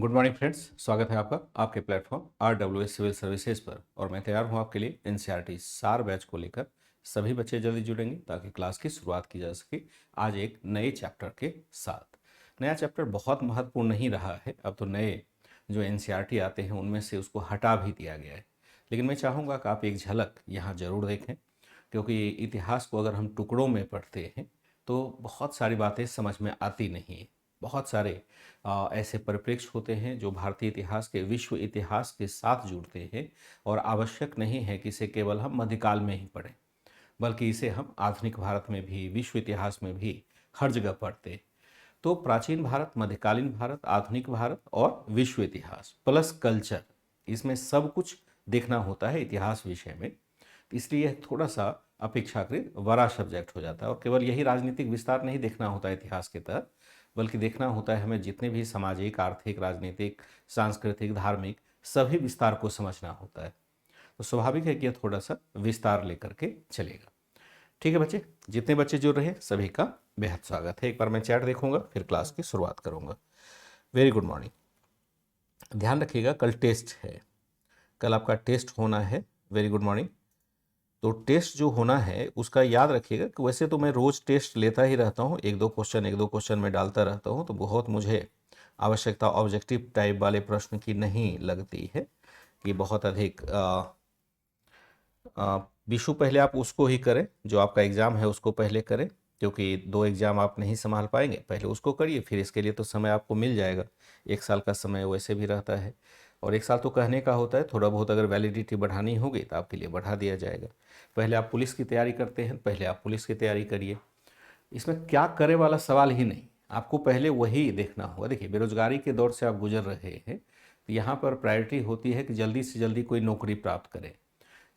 Good morning friends, स्वागत है आपका आपके प्लेटफॉर्म RWS सिविल सर्विसेज पर। और मैं तैयार हूं आपके लिए NCERT सार बैच को लेकर। सभी बच्चे जल्दी जुड़ेंगे ताकि क्लास की शुरुआत की जा सके आज एक नए चैप्टर के साथ। नया चैप्टर बहुत महत्वपूर्ण नहीं रहा है, अब तो नए जो NCERT आते हैं उनमें से उसको हटा भी दिया गया है। लेकिन मैं चाहूँगा कि आप एक झलक यहाँ ज़रूर देखें, क्योंकि इतिहास को अगर हम टुकड़ों में पढ़ते हैं तो बहुत सारी बातें समझ में आती नहीं है। बहुत सारे ऐसे परिप्रेक्ष्य होते हैं जो भारतीय इतिहास के विश्व इतिहास के साथ जुड़ते हैं, और आवश्यक नहीं है कि इसे केवल हम मध्यकाल में ही पढ़ें, बल्कि इसे हम आधुनिक भारत में भी, विश्व इतिहास में भी हर जगह पढ़ते हैं। तो प्राचीन भारत, मध्यकालीन भारत, आधुनिक भारत और विश्व इतिहास प्लस कल्चर, इसमें सब कुछ देखना होता है इतिहास विषय में। इसलिए यह थोड़ा सा अपेक्षाकृत बड़ा सब्जेक्ट हो जाता है, और केवल यही राजनीतिक विस्तार नहीं देखना होता है इतिहास के तहत, बल्कि देखना होता है हमें जितने भी सामाजिक, आर्थिक, राजनीतिक, सांस्कृतिक, धार्मिक सभी विस्तार को समझना होता है। तो स्वाभाविक है कि यह थोड़ा सा विस्तार लेकर के चलेगा। ठीक है बच्चे, जितने बच्चे जुड़ रहे हैं सभी का बेहद स्वागत है। एक बार मैं चैट देखूंगा फिर क्लास की शुरुआत करूंगा। Very good morning. ध्यान रखिएगा कल टेस्ट है, कल आपका टेस्ट होना है। Very good morning. तो टेस्ट जो होना है उसका याद रखिएगा कि वैसे तो मैं रोज़ टेस्ट लेता ही रहता हूँ, एक दो क्वेश्चन मैं डालता रहता हूँ, तो बहुत मुझे आवश्यकता ऑब्जेक्टिव टाइप वाले प्रश्न की नहीं लगती है कि बहुत अधिक विशु पहले आप उसको ही करें, जो आपका एग्ज़ाम है उसको पहले करें, क्योंकि दो एग्ज़ाम आप नहीं संभाल पाएंगे। पहले उसको करिए, फिर इसके लिए तो समय आपको मिल जाएगा। एक साल का समय वैसे भी रहता है, और एक साल तो कहने का होता है, थोड़ा बहुत अगर वैलिडिटी बढ़ानी होगी तो आपके लिए बढ़ा दिया जाएगा। पहले आप पुलिस की तैयारी करते हैं, पहले आप पुलिस की तैयारी करिए। इसमें क्या करे वाला सवाल ही नहीं, आपको पहले वही देखना होगा। देखिए, बेरोजगारी के दौर से आप गुजर रहे हैं, तो यहाँ पर प्रायोरिटी होती है कि जल्दी से जल्दी कोई नौकरी प्राप्त करें।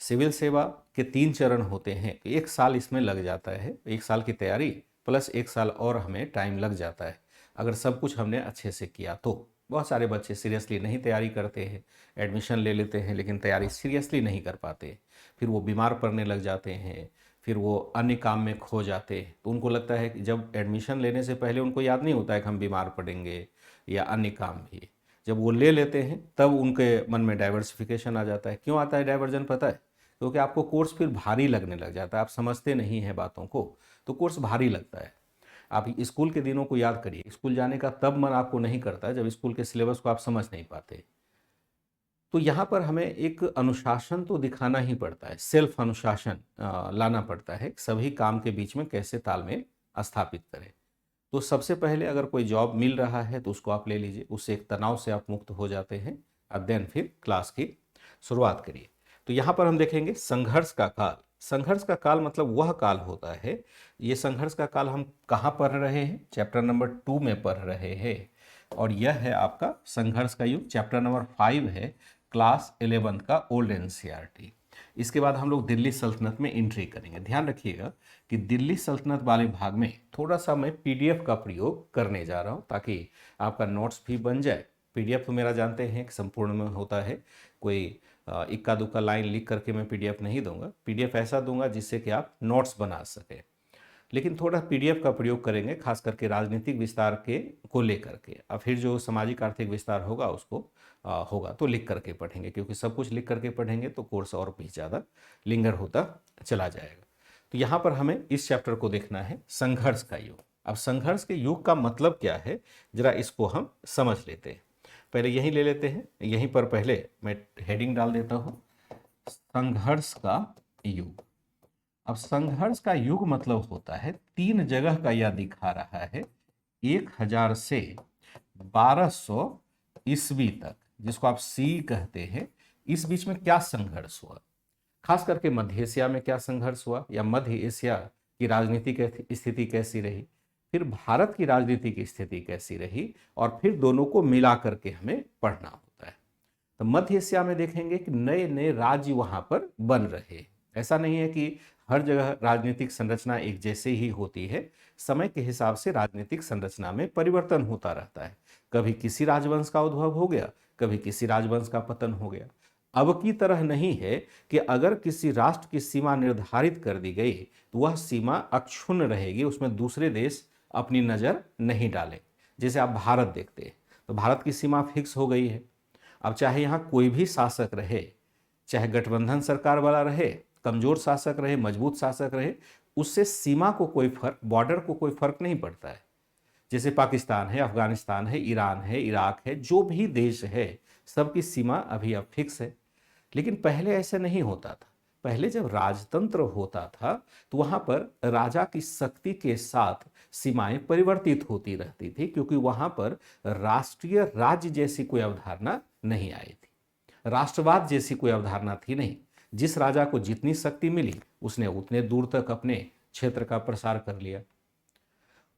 सिविल सेवा के 3 चरण होते हैं, तो 1 साल इसमें लग जाता है। 1 साल की तैयारी प्लस 1 साल और हमें टाइम लग जाता है, अगर सब कुछ हमने अच्छे से किया तो। बहुत सारे बच्चे सीरियसली नहीं तैयारी करते हैं, एडमिशन ले लेते हैं लेकिन तैयारी सीरियसली नहीं कर पाते, फिर वो बीमार पड़ने लग जाते हैं, फिर वो अन्य काम में खो जाते हैं। तो उनको लगता है कि जब एडमिशन लेने से पहले उनको याद नहीं होता है कि हम बीमार पड़ेंगे या अन्य काम भी, जब वो ले लेते हैं तब उनके मन में डाइवर्सिफिकेशन आ जाता है। क्यों आता है डाइवर्जन पता है? क्योंकि आपको कोर्स फिर भारी लगने लग जाता है, आप समझते नहीं हैं बातों को, तो कोर्स भारी लगता है। आप स्कूल के दिनों को याद करिए, स्कूल जाने का तब मन आपको नहीं करता जब स्कूल के सिलेबस को आप समझ नहीं पाते। तो यहाँ पर हमें एक अनुशासन तो दिखाना ही पड़ता है, सेल्फ अनुशासन लाना पड़ता है, सभी काम के बीच में कैसे तालमेल स्थापित करें। तो सबसे पहले अगर कोई जॉब मिल रहा है तो उसको आप ले लीजिए, उससे एक तनाव से आप मुक्त हो जाते हैं, और देन फिर क्लास की शुरुआत करिए। तो यहाँ पर हम देखेंगे संघर्ष का काल। संघर्ष का काल मतलब वह काल होता है, ये संघर्ष का काल हम कहाँ पढ़ रहे हैं? चैप्टर नंबर 2 में पढ़ रहे हैं, और यह है आपका संघर्ष का युग। चैप्टर नंबर 5 है क्लास 11 का ओल्ड NCERT। इसके बाद हम लोग दिल्ली सल्तनत में एंट्री करेंगे। ध्यान रखिएगा कि दिल्ली सल्तनत वाले भाग में थोड़ा सा मैं PDF का प्रयोग करने जा रहा हूँ, ताकि आपका नोट्स भी बन जाए। PDF तो मेरा जानते हैं कि संपूर्ण में होता है, कोई इक्का दुक्का लाइन लिख करके मैं PDF नहीं दूंगा। PDF ऐसा दूंगा जिससे कि आप नोट्स बना सकें, लेकिन थोड़ा PDF का प्रयोग करेंगे, खास करके राजनीतिक विस्तार के को लेकर के, और फिर जो सामाजिक आर्थिक विस्तार होगा उसको होगा तो लिख करके पढ़ेंगे, क्योंकि सब कुछ लिख करके पढ़ेंगे तो कोर्स और भी ज़्यादा लिंगर होता चला जाएगा। तो यहाँ पर हमें इस चैप्टर को देखना है, संघर्ष का युग। अब संघर्ष के युग का मतलब क्या है, जरा इसको हम समझ लेते हैं। पहले यहीं ले लेते हैं, यहीं पर पहले मैं हेडिंग डाल देता हूँ, संघर्ष का युग। अब संघर्ष का युग मतलब होता है 3 जगह का, यह दिखा रहा है 1000 से 1200 ईस्वी तक, जिसको आप सी कहते हैं। इस बीच में क्या संघर्ष हुआ, खास करके मध्य एशिया में क्या संघर्ष हुआ, या मध्य एशिया की राजनीतिक स्थिति कैसी रही, फिर भारत की राजनीतिक स्थिति कैसी रही, और फिर दोनों को मिला करके हमें पढ़ना होता है। तो मध्य एशिया में देखेंगे कि नए नए राज्य वहां पर बन रहे हैं। ऐसा नहीं है कि हर जगह राजनीतिक संरचना एक जैसे ही होती है, समय के हिसाब से राजनीतिक संरचना में परिवर्तन होता रहता है। कभी किसी राजवंश का उद्भव हो गया, कभी किसी राजवंश का पतन हो गया। अब की तरह नहीं है कि अगर किसी राष्ट्र की सीमा निर्धारित कर दी गई तो वह सीमा अक्षुण्ण रहेगी, उसमें दूसरे देश अपनी नज़र नहीं डाले। जैसे आप भारत देखते हैं, तो भारत की सीमा फिक्स हो गई है। अब चाहे यहाँ कोई भी शासक रहे, चाहे गठबंधन सरकार वाला रहे, कमजोर शासक रहे, मजबूत शासक रहे, उससे सीमा को कोई फर्क, बॉर्डर को कोई फर्क नहीं पड़ता है। जैसे पाकिस्तान है, अफगानिस्तान है, ईरान है, इराक है, जो भी देश है, सबकी सीमा अभी अब फिक्स है। लेकिन पहले ऐसा नहीं होता था। पहले जब राजतंत्र होता था तो वहां पर राजा की शक्ति के साथ सीमाएं परिवर्तित होती रहती थी, क्योंकि वहां पर राष्ट्रीय राज्य जैसी कोई अवधारणा नहीं आई थी, राष्ट्रवाद जैसी कोई अवधारणा थी नहीं। जिस राजा को जितनी शक्ति मिली उसने उतने दूर तक अपने क्षेत्र का प्रसार कर लिया।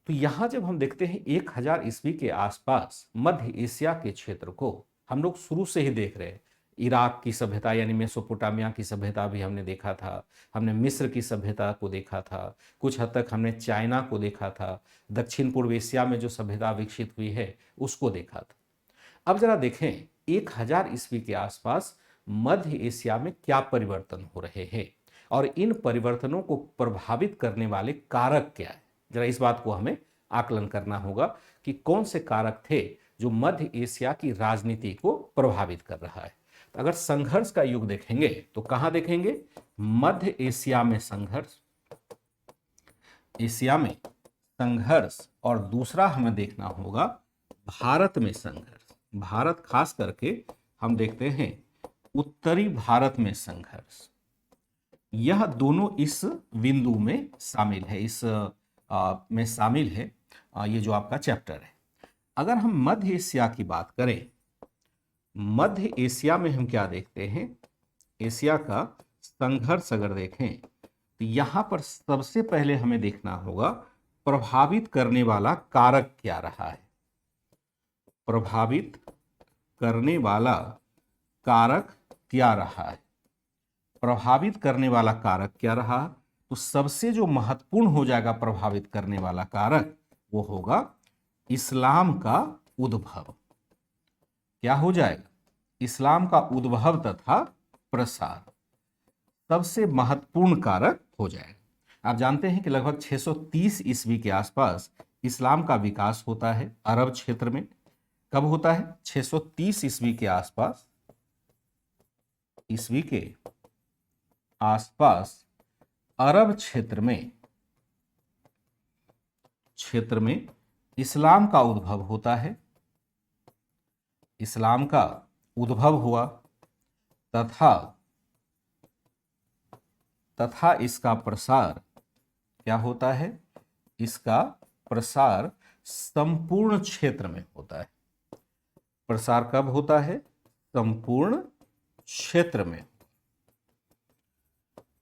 तो यहां जब हम देखते हैं 1000 ईस्वी के आसपास मध्य एशिया के क्षेत्र को हम लोग शुरू से ही देख रहे हैं। इराक की सभ्यता यानी मेसोपोटामिया की सभ्यता भी हमने देखा था, हमने मिस्र की सभ्यता को देखा था, कुछ हद तक हमने चाइना को देखा था, दक्षिण पूर्व एशिया में जो सभ्यता विकसित हुई है उसको देखा था। अब जरा देखें 1000 ईस्वी के आसपास मध्य एशिया में क्या परिवर्तन हो रहे हैं और इन परिवर्तनों को प्रभावित करने वाले कारक क्या है। जरा इस बात को हमें आकलन करना होगा कि कौन से कारक थे जो मध्य एशिया की राजनीति को प्रभावित कर रहा है। तो अगर संघर्ष का युग देखेंगे तो कहां देखेंगे? मध्य एशिया में संघर्ष, एशिया में संघर्ष, और दूसरा हमें देखना होगा भारत में संघर्ष। भारत खास करके हम देखते हैं उत्तरी भारत में संघर्ष। यह दोनों इस बिंदु में शामिल है, इस में शामिल है ये जो आपका चैप्टर है। अगर हम मध्य एशिया की बात करें, मध्य एशिया में हम क्या देखते हैं? एशिया का संघर्ष अगर देखें तो यहां पर सबसे पहले हमें देखना होगा प्रभावित करने वाला कारक क्या रहा है। प्रभावित करने वाला कारक क्या रहा है? प्रभावित करने वाला कारक क्या रहा? तो सबसे जो महत्वपूर्ण हो जाएगा प्रभावित करने वाला कारक वो होगा इस्लाम का उद्भव। क्या हो जाएगा? इस्लाम का उद्भव तथा प्रसार सबसे महत्वपूर्ण कारक हो जाएगा। आप जानते हैं कि लगभग 630 ईस्वी के आसपास इस्लाम का विकास होता है अरब क्षेत्र में। कब होता है? 630 ईस्वी के आसपास, ईस्वी के आसपास अरब क्षेत्र में इस्लाम का उद्भव होता है। इस्लाम का उद्भव हुआ तथा इसका प्रसार क्या होता है? इसका प्रसार संपूर्ण क्षेत्र में होता है। प्रसार कब होता है? संपूर्ण क्षेत्र में,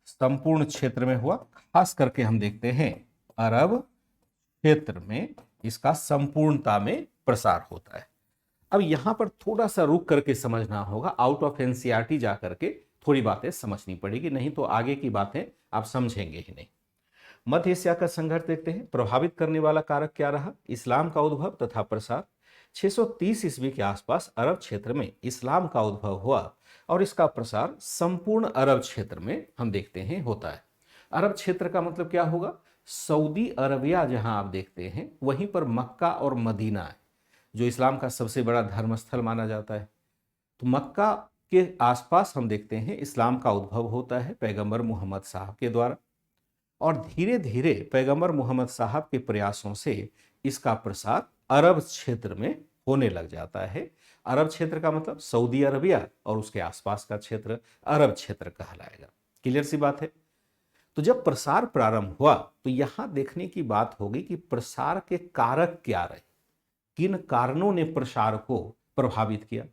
संपूर्ण क्षेत्र में हुआ। खास करके हम देखते हैं अरब क्षेत्र में इसका संपूर्णता में प्रसार होता है। अब यहां पर थोड़ा सा रुक करके समझना होगा, आउट ऑफ एनसीईआरटी जा करके थोड़ी बातें समझनी पड़ेगी, नहीं तो आगे की बातें आप समझेंगे ही नहीं। मध्य एशिया का संघर्ष देखते हैं। प्रभावित करने वाला कारक क्या रहा? इस्लाम का उद्भव तथा प्रसार। 630 ईस्वी के आसपास अरब क्षेत्र में इस्लाम का उद्भव हुआ और इसका प्रसार संपूर्ण अरब क्षेत्र में हम देखते हैं होता है। अरब क्षेत्र का मतलब क्या होगा? सऊदी अरबिया जहां आप देखते हैं वहीं पर मक्का और मदीना है, जो इस्लाम का सबसे बड़ा धर्मस्थल माना जाता है। तो मक्का के आसपास हम देखते हैं इस्लाम का उद्भव होता है पैगंबर मोहम्मद साहब के द्वारा, और धीरे धीरे पैगंबर मोहम्मद साहब के प्रयासों से इसका प्रसार अरब क्षेत्र में होने लग जाता है। अरब क्षेत्र का मतलब सऊदी अरबिया और उसके आसपास का क्षेत्र अरब क्षेत्र कहलाएगा। क्लियर सी बात है। तो जब प्रसार प्रारंभ हुआ तो यहां देखने की बात होगी कि प्रसार के कारक क्या रहे, किन कारणों ने प्रसार को प्रभावित किया।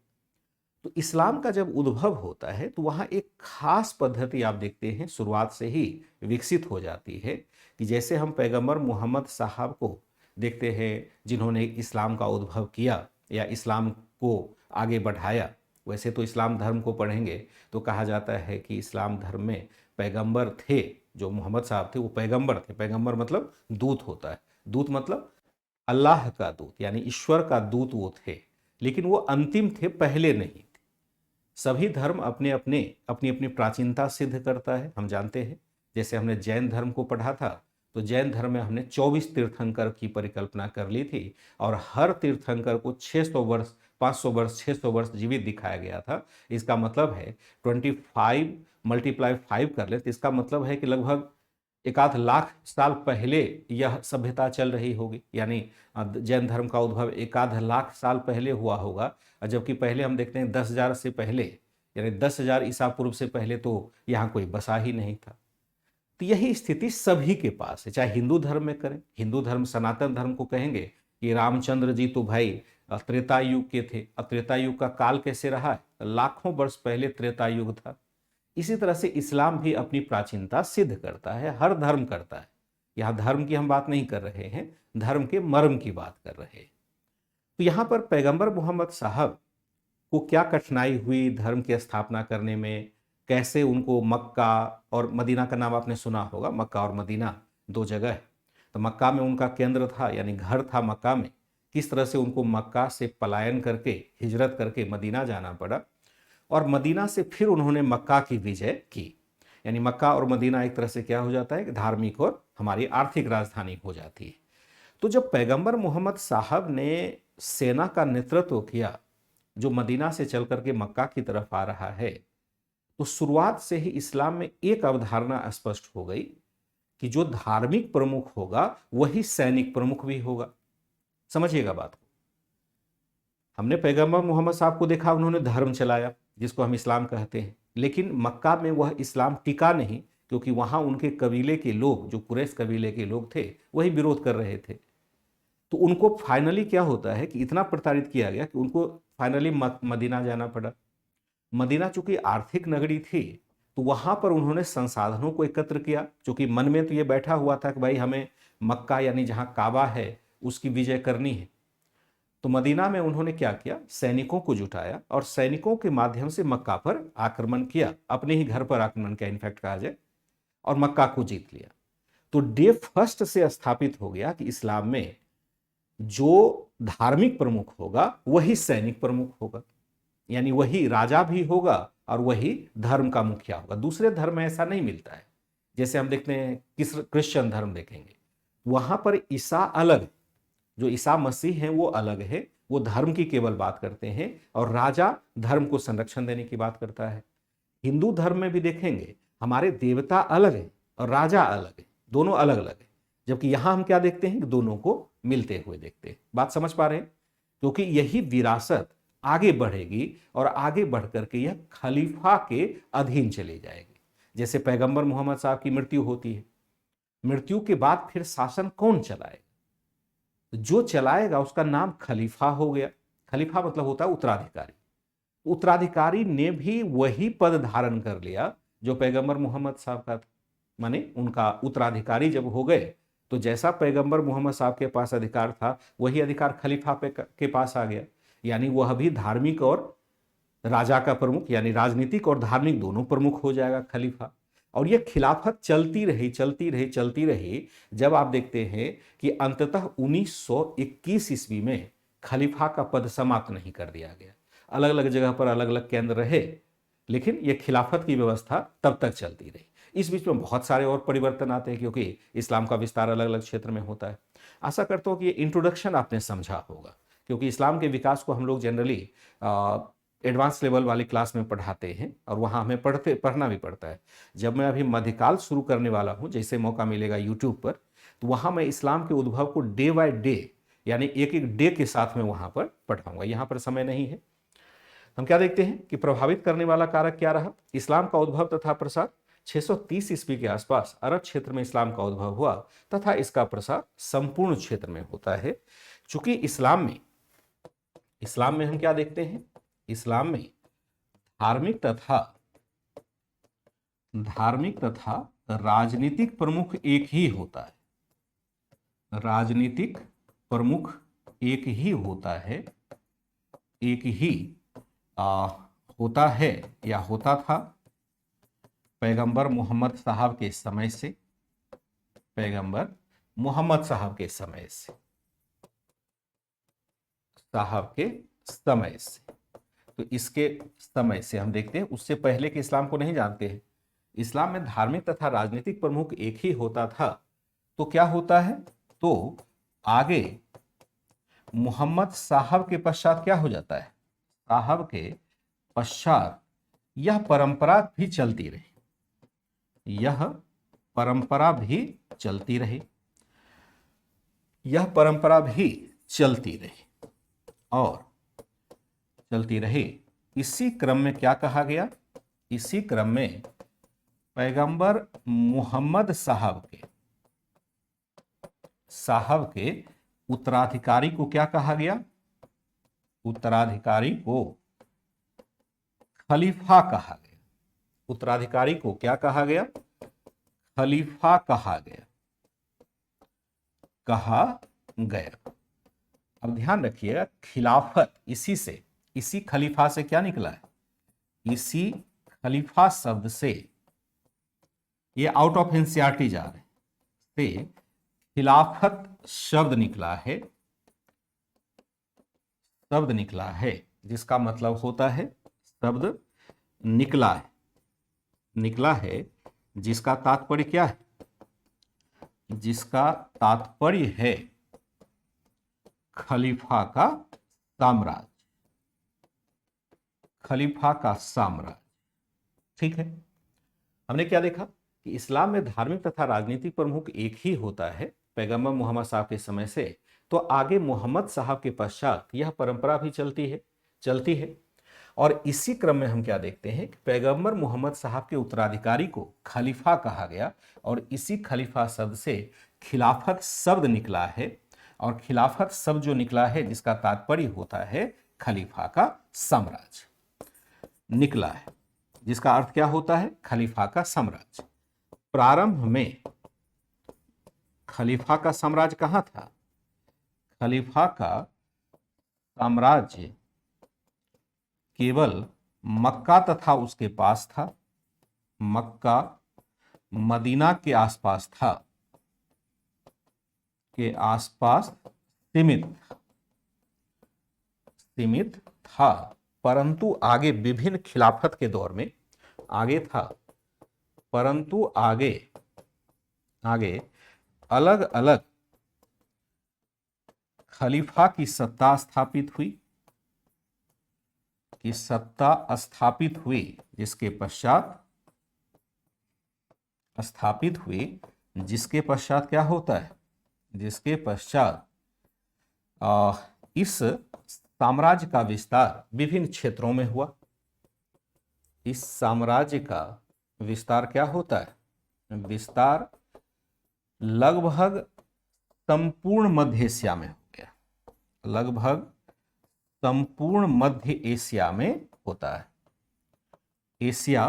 तो इस्लाम का जब उद्भव होता है तो वहां एक खास पद्धति आप देखते हैं शुरुआत से ही विकसित हो जाती है, कि जैसे हम पैगंबर मोहम्मद साहब को देखते हैं जिन्होंने इस्लाम का उद्भव किया या इस्लाम को आगे बढ़ाया। वैसे तो इस्लाम धर्म को पढ़ेंगे तो कहा जाता है कि इस्लाम धर्म में पैगंबर थे, जो मोहम्मद साहब थे वो पैगंबर थे। पैगंबर मतलब दूत होता है, दूत मतलब अल्लाह का दूत, यानी ईश्वर का दूत वो थे, लेकिन वो अंतिम थे, पहले नहीं थे। सभी धर्म अपने अपने अपनी अपनी प्राचीनता सिद्ध करता है, हम जानते हैं। जैसे हमने जैन धर्म को पढ़ा था तो जैन धर्म में हमने 24 तीर्थंकर की परिकल्पना कर ली थी और हर तीर्थंकर को 600 वर्ष, 500 वर्ष, 600 वर्ष जीवित दिखाया गया था। इसका मतलब है 25 मल्टीप्लाई 5 कर ले तो इसका मतलब है कि लगभग एक आध लाख साल पहले यह सभ्यता चल रही होगी। यानी जैन धर्म का उद्भव एक आध लाख साल पहले हुआ होगा, और जबकि पहले हम देखते हैं 10,000 से पहले, यानी 10,000 ईसा पूर्व से पहले तो यहाँ कोई बसा ही नहीं था। तो यही स्थिति सभी के पास है, चाहे हिंदू धर्म में करें। हिंदू धर्म सनातन धर्म को कहेंगे कि रामचंद्र जी तो भाई त्रेता युग के थे। अब त्रेता युग का काल कैसे रहा है? लाखों वर्ष पहले त्रेता युग था। इसी तरह से इस्लाम भी अपनी प्राचीनता सिद्ध करता है, हर धर्म करता है। यहाँ धर्म की हम बात नहीं कर रहे हैं, धर्म के मर्म की बात कर रहे हैं। तो यहाँ पर पैगंबर मोहम्मद साहब को क्या कठिनाई हुई धर्म की स्थापना करने में, कैसे उनको मक्का और मदीना का नाम आपने सुना होगा, मक्का और मदीना दो जगह है। तो मक्का में उनका केंद्र था, यानी घर था मक्का में। किस तरह से उनको मक्का से पलायन करके, हिजरत करके मदीना जाना पड़ा, और मदीना से फिर उन्होंने मक्का की विजय की। यानी मक्का और मदीना एक तरह से क्या हो जाता है कि धार्मिक और हमारी आर्थिक राजधानी हो जाती है। तो जब पैगंबर मोहम्मद साहब ने सेना का नेतृत्व किया जो मदीना से चल करके मक्का की तरफ आ रहा है, तो शुरुआत से ही इस्लाम में एक अवधारणा स्पष्ट हो गई कि जो धार्मिक प्रमुख होगा वही सैनिक प्रमुख भी होगा। समझिएगा बात को। हमने पैगंबर मोहम्मद साहब को देखा, उन्होंने धर्म चलाया जिसको हम इस्लाम कहते हैं, लेकिन मक्का में वह इस्लाम टिका नहीं, क्योंकि वहां उनके कबीले के लोग, जो कुरैश कबीले के लोग थे, वही विरोध कर रहे थे। तो उनको फाइनली क्या होता है कि इतना प्रताड़ित किया गया कि उनको फाइनली मदीना जाना पड़ा। मदीना चूंकि आर्थिक नगरी थी, तो वहां पर उन्होंने संसाधनों को एकत्र किया, क्योंकि मन में तो ये बैठा हुआ था कि भाई हमें मक्का यानी जहां काबा है उसकी विजय करनी है। तो मदीना में उन्होंने क्या किया, सैनिकों को जुटाया और सैनिकों के माध्यम से मक्का पर आक्रमण किया, अपने ही घर पर आक्रमण किया इनफैक्ट कहा जाए, और मक्का को जीत लिया। तो डे फर्स्ट से स्थापित हो गया कि इस्लाम में जो धार्मिक प्रमुख होगा वही सैनिक प्रमुख होगा, यानी वही राजा भी होगा और वही धर्म का मुखिया होगा। दूसरे धर्म में ऐसा नहीं मिलता है। जैसे हम देखते हैं क्रिश्चियन धर्म देखेंगे, वहां पर ईसा अलग, जो ईसा मसीह हैं वो अलग है, वो धर्म की केवल बात करते हैं, और राजा धर्म को संरक्षण देने की बात करता है। हिंदू धर्म में भी देखेंगे हमारे देवता अलग है और राजा अलग है, दोनों अलग अलग है। जबकि यहां हम क्या देखते हैं कि दोनों को मिलते हुए देखते हैं। बात समझ पा रहे हैं? क्योंकि यही विरासत आगे बढ़ेगी और आगे बढ़ करके यह खलीफा के अधीन चली जाएगी। जैसे पैगंबर मोहम्मद साहब की मृत्यु होती है, मृत्यु के बाद फिर शासन कौन चलाएगा? जो चलाएगा उसका नाम खलीफा हो गया। खलीफा मतलब होता है उत्तराधिकारी। उत्तराधिकारी ने भी वही पद धारण कर लिया जो पैगंबर मोहम्मद साहब का था। माने उनका उत्तराधिकारी जब हो गए, तो जैसा पैगंबर मोहम्मद साहब के पास अधिकार था वही अधिकार खलीफा के पास आ गया। यानी वह भी धार्मिक और राजा का प्रमुख, यानी राजनीतिक और धार्मिक दोनों प्रमुख हो जाएगा खलीफा। और यह खिलाफत चलती रही चलती रही चलती रही, जब आप देखते हैं कि अंततः 1921 ईस्वी में खलीफा का पद समाप्त नहीं कर दिया गया। अलग अलग जगह पर अलग अलग केंद्र रहे, लेकिन यह खिलाफत की व्यवस्था तब तक चलती रही। इस बीच में बहुत सारे और परिवर्तन आते हैं, क्योंकि इस्लाम का विस्तार अलग अलग क्षेत्र में होता है। आशा करता हूँ कि ये इंट्रोडक्शन आपने समझा होगा, क्योंकि इस्लाम के विकास को हम लोग जनरली एडवांस लेवल वाली क्लास में पढ़ाते हैं और वहाँ हमें पढ़ना भी पड़ता है। जब मैं अभी मध्यकाल शुरू करने वाला हूँ, जैसे मौका मिलेगा यूट्यूब पर, तो वहाँ मैं इस्लाम के उद्भव को डे बाय डे, यानी एक एक डे के साथ में वहाँ पर पढ़ाऊंगा। यहाँ पर समय नहीं है। हम क्या देखते हैं कि प्रभावित करने वाला कारक क्या रहा? इस्लाम का उद्भव तथा प्रसार 630 ईस्वी के आसपास अरब क्षेत्र में इस्लाम का उद्भव हुआ तथा इसका प्रसार संपूर्ण क्षेत्र में होता है। चूंकि इस्लाम में हम क्या देखते हैं, इस्लाम में धार्मिक तथा राजनीतिक प्रमुख एक ही होता है। राजनीतिक प्रमुख एक ही होता है, एक ही होता है या होता था पैगंबर मोहम्मद साहब के समय से, पैगंबर मोहम्मद साहब के समय से, तो इसके समय से हम देखते हैं। उससे पहले के इस्लाम को नहीं जानते हैं। इस्लाम में धार्मिक तथा राजनीतिक प्रमुख एक ही होता था। तो क्या होता है, तो आगे मोहम्मद साहब के पश्चात क्या हो जाता है, साहब के पश्चात यह परंपरा भी चलती रही, यह परंपरा भी चलती रही, यह परंपरा भी चलती रही और चलती रही। इसी क्रम में क्या कहा गया, इसी क्रम में पैगंबर मोहम्मद साहब के उत्तराधिकारी को क्या कहा गया, उत्तराधिकारी को खलीफा कहा गया, उत्तराधिकारी को क्या कहा गया, खलीफा कहा गया, कहा गया। अब ध्यान रखिएगा, खिलाफत इसी खलीफा से क्या निकला है, इसी खलीफा शब्द से, ये आउट ऑफ एनसीईआरटी जा रहे से खिलाफत शब्द निकला है, जिसका मतलब होता है शब्द निकला है जिसका तात्पर्य क्या है, जिसका तात्पर्य है खलीफा का साम्राज्य, खलीफा का साम्राज्य। ठीक है, हमने क्या देखा कि इस्लाम में धार्मिक तथा राजनीतिक प्रमुख एक ही होता है पैगंबर मोहम्मद साहब के समय से, तो आगे मोहम्मद साहब के पश्चात यह परंपरा भी चलती है। और इसी क्रम में हम क्या देखते हैं कि पैगंबर मोहम्मद साहब के उत्तराधिकारी को खलीफा कहा गया और इसी खलीफा शब्द से खिलाफत शब्द निकला है, और खिलाफत शब्द जो निकला है जिसका तात्पर्य होता है खलीफा का साम्राज्य निकला है, जिसका अर्थ क्या होता है, खलीफा का साम्राज्य। प्रारंभ में खलीफा का साम्राज्य कहां था, खलीफा का साम्राज्य केवल मक्का तथा उसके पास था, मक्का मदीना के आसपास था, के आसपास सीमित था, परंतु आगे विभिन्न खिलाफत के दौर में आगे था, परंतु आगे अलग अलग खलीफा की सत्ता स्थापित हुई, जिसके पश्चात क्या होता है, जिसके पश्चात इस साम्राज्य का विस्तार विभिन्न क्षेत्रों में हुआ। इस साम्राज्य का विस्तार क्या होता है, विस्तार लगभग संपूर्ण मध्य एशिया में हो गया, लगभग संपूर्ण मध्य एशिया में होता है, एशिया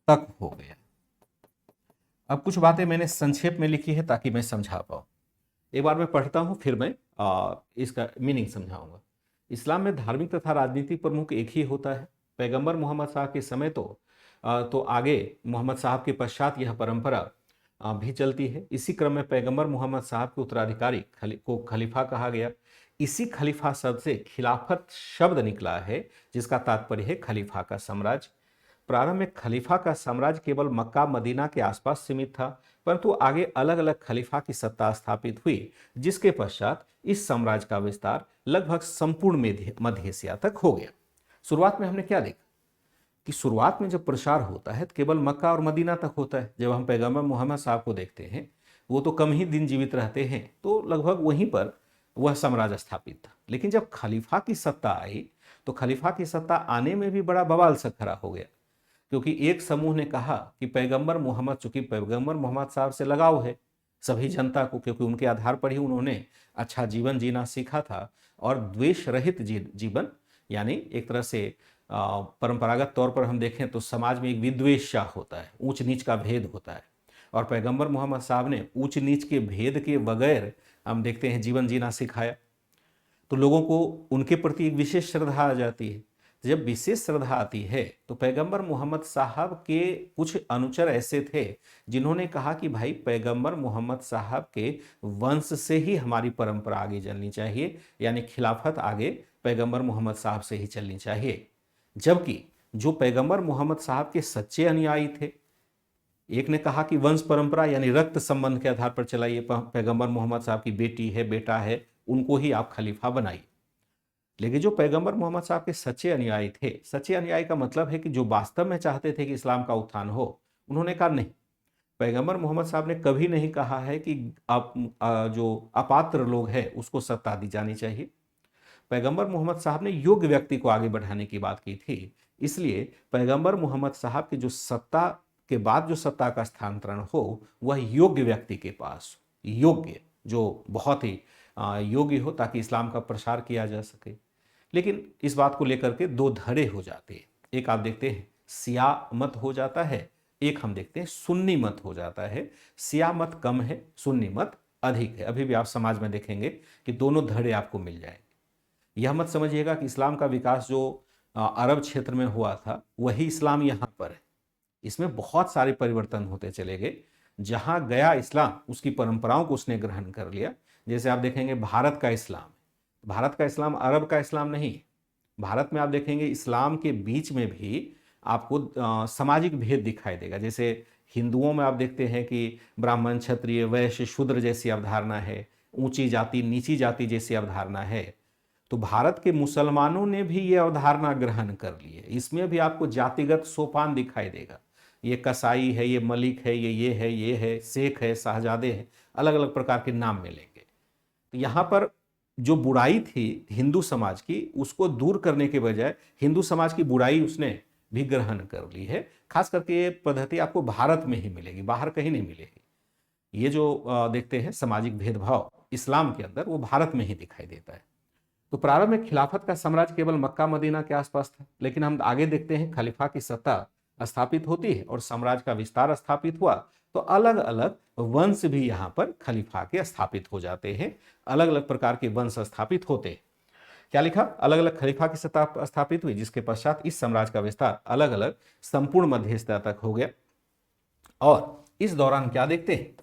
तक हो गया। अब कुछ बातें मैंने संक्षेप में लिखी है ताकि मैं समझा पाऊं, एक बार मैं पढ़ता हूं फिर मैं इसका मीनिंग समझाऊंगा। इस्लाम में धार्मिक तथा राजनीतिक प्रमुख एक ही होता है, पैगंबर मोहम्मद साहब के समय तो आगे मोहम्मद साहब के पश्चात यह परंपरा भी चलती है। इसी क्रम में पैगंबर मोहम्मद साहब के उत्तराधिकारी को खलीफा कहा गया। इसी खलीफा शब्द से खिलाफत शब्द निकला है, जिसका तात्पर्य है खलीफा का साम्राज्य। प्रारंभ में खलीफा का साम्राज्य केवल मक्का मदीना के आसपास सीमित था, परंतु आगे अलग अलग खलीफा की सत्ता स्थापित हुई, जिसके पश्चात इस साम्राज्य का विस्तार लगभग संपूर्ण मध्य एशिया तक हो गया। शुरुआत में हमने क्या देखा कि शुरुआत में जब प्रचार होता है तो केवल मक्का और मदीना तक होता है। जब हम पैगंबर मोहम्मद साहब को देखते हैं, वो तो कम ही दिन जीवित रहते हैं, तो लगभग वहीं पर वह साम्राज्य स्थापित था। लेकिन जब खलीफा की सत्ता आई तो खलीफा की सत्ता आने में भी बड़ा बवाल सा खड़ा हो गया, क्योंकि एक समूह ने कहा कि पैगंबर मोहम्मद साहब से लगाव है सभी जनता को, क्योंकि उनके आधार पर ही उन्होंने अच्छा जीवन जीना सीखा था, और द्वेष रहित जीवन, यानी एक तरह से परंपरागत तौर पर हम देखें तो समाज में एक विद्वेष होता है, ऊंच नीच का भेद होता है, और पैगंबर मोहम्मद साहब ने ऊंच नीच के भेद के बगैर हम देखते हैं जीवन जीना सिखाया, तो लोगों को उनके प्रति एक विशेष श्रद्धा आ जाती है। जब विशेष श्रद्धा आती है तो पैगंबर मोहम्मद साहब के कुछ अनुचर ऐसे थे जिन्होंने कहा कि भाई पैगंबर मोहम्मद साहब के वंश से ही हमारी परंपरा आगे चलनी चाहिए, यानी खिलाफत आगे पैगंबर मोहम्मद साहब से ही चलनी चाहिए। जबकि जो पैगंबर मोहम्मद साहब के सच्चे अनुयायी थे, एक ने कहा कि वंश परंपरा यानी रक्त संबंध के आधार पर चलाइए, पैगंबर मोहम्मद साहब की बेटी है, बेटा है, उनको ही आप खलीफा बनाइए। लेकिन जो पैगंबर मोहम्मद साहब के सच्चे अनुयायी थे, सच्चे अनुयायी का मतलब है कि जो वास्तव में चाहते थे कि इस्लाम का उत्थान हो, उन्होंने कहा नहीं, पैगंबर मोहम्मद साहब ने कभी नहीं कहा है कि आप जो अपात्र लोग हैं उसको सत्ता दी जानी चाहिए। पैगंबर मोहम्मद साहब ने योग्य व्यक्ति को आगे बढ़ाने की बात की थी। इसलिए पैगंबर मोहम्मद साहब की जो सत्ता के बाद जो सत्ता का स्थानांतरण हो वह योग्य व्यक्ति के पास, योग्य जो बहुत ही योग्य हो, ताकि इस्लाम का प्रसार किया जा सके। लेकिन इस बात को लेकर के दो धड़े हो जाते हैं। एक आप देखते हैं शिया मत हो जाता है, एक हम देखते हैं सुन्नी मत हो जाता है। शिया मत कम है, सुन्नी मत अधिक है। अभी भी आप समाज में देखेंगे कि दोनों धड़े आपको मिल जाएंगे। यह मत समझिएगा कि इस्लाम का विकास जो अरब क्षेत्र में हुआ था वही इस्लाम यहाँ पर है। इसमें बहुत सारे परिवर्तन होते चले गए। जहाँ गया इस्लाम, उसकी परंपराओं को उसने ग्रहण कर लिया। जैसे आप देखेंगे भारत का इस्लाम, भारत का इस्लाम अरब का इस्लाम नहीं। भारत में आप देखेंगे इस्लाम के बीच में भी आपको सामाजिक भेद दिखाई देगा। जैसे हिंदुओं में आप देखते हैं कि ब्राह्मण, क्षत्रिय, वैश्य, शूद्र जैसी अवधारणा है, ऊंची जाति नीची जाति जैसी अवधारणा है। तो भारत के मुसलमानों ने भी ये अवधारणा ग्रहण कर ली है। इसमें भी आपको जातिगत सोपान दिखाई देगा। ये कसाई है, ये मलिक है, ये है, शेख है, शाहजादे हैं, अलग अलग प्रकार के नाम मिलेंगे। तो यहाँ पर जो बुराई थी हिंदू समाज की, उसको दूर करने के बजाय हिंदू समाज की बुराई उसने भी ग्रहण कर ली है। खास करके ये पद्धति आपको भारत में ही मिलेगी, बाहर कहीं नहीं मिलेगी। ये जो देखते हैं सामाजिक भेदभाव इस्लाम के अंदर, वो भारत में ही दिखाई देता है। तो प्रारंभ में खिलाफत का साम्राज्य केवल मक्का मदीना के आसपास था, लेकिन हम आगे देखते हैं खलीफा की सत्ता स्थापित होती है और साम्राज्य का विस्तार स्थापित हुआ, तो अलग अलग वंश भी यहाँ पर खलीफा के स्थापित हो जाते हैं। अलग अलग प्रकार के वंश स्थापित होते हैं। क्या लिखा? अलग अलग खलीफा की सत्ता स्थापित हुई, जिसके पश्चात इस साम्राज्य का विस्तार अलग अलग संपूर्ण मध्य एशिया तक हो गया। और इस दौरान क्या देखते हैं?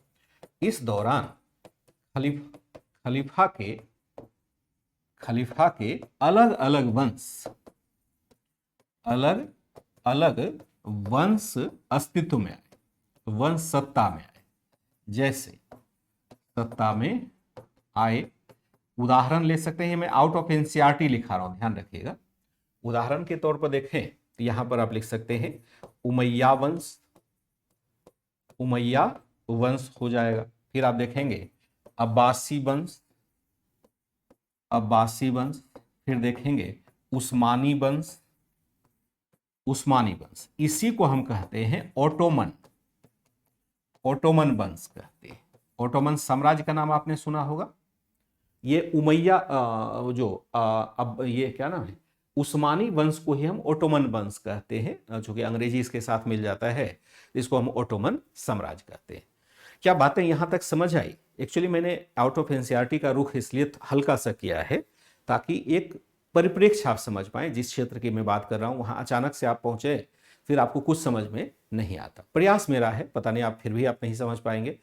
इस दौरान खलीफा के अलग अलग वंश अस्तित्व में आए, वंश सत्ता में आए। जैसे सत्ता में आए, उदाहरण ले सकते हैं। मैं आउट ऑफ एनसीईआरटी लिखा रहा हूं, ध्यान रखिएगा। उदाहरण के तौर पर देखें तो यहां पर आप लिख सकते हैं उमैया वंश हो जाएगा। फिर आप देखेंगे अब्बासी वंश, फिर देखेंगे उस्मानी वंश। इसी को हम कहते हैं ओटोमन वंश कहते हैं। ओटोमन साम्राज्य का नाम आपने सुना होगा। ये उमैया अब ये क्या नाम है, उस्मानी वंश को ही हम ओटोमन वंश कहते हैं, जो कि अंग्रेजी इसके साथ मिल जाता है, इसको हम ओटोमन साम्राज्य कहते हैं। क्या बातें यहां तक समझ आई? एक्चुअली मैंने आउट ऑफ एनसीईआरटी का रुख इसलिए हल्का सा किया है ताकि एक परिप्रेक्ष्य आप समझ पाए। जिस क्षेत्र की मैं बात कर रहा हूं वहां अचानक से आप पहुंचे, फिर आपको कुछ समझ में नहीं आता। प्रयास मेरा है, पता नहीं आप फिर भी आप नहीं समझ पाएंगे,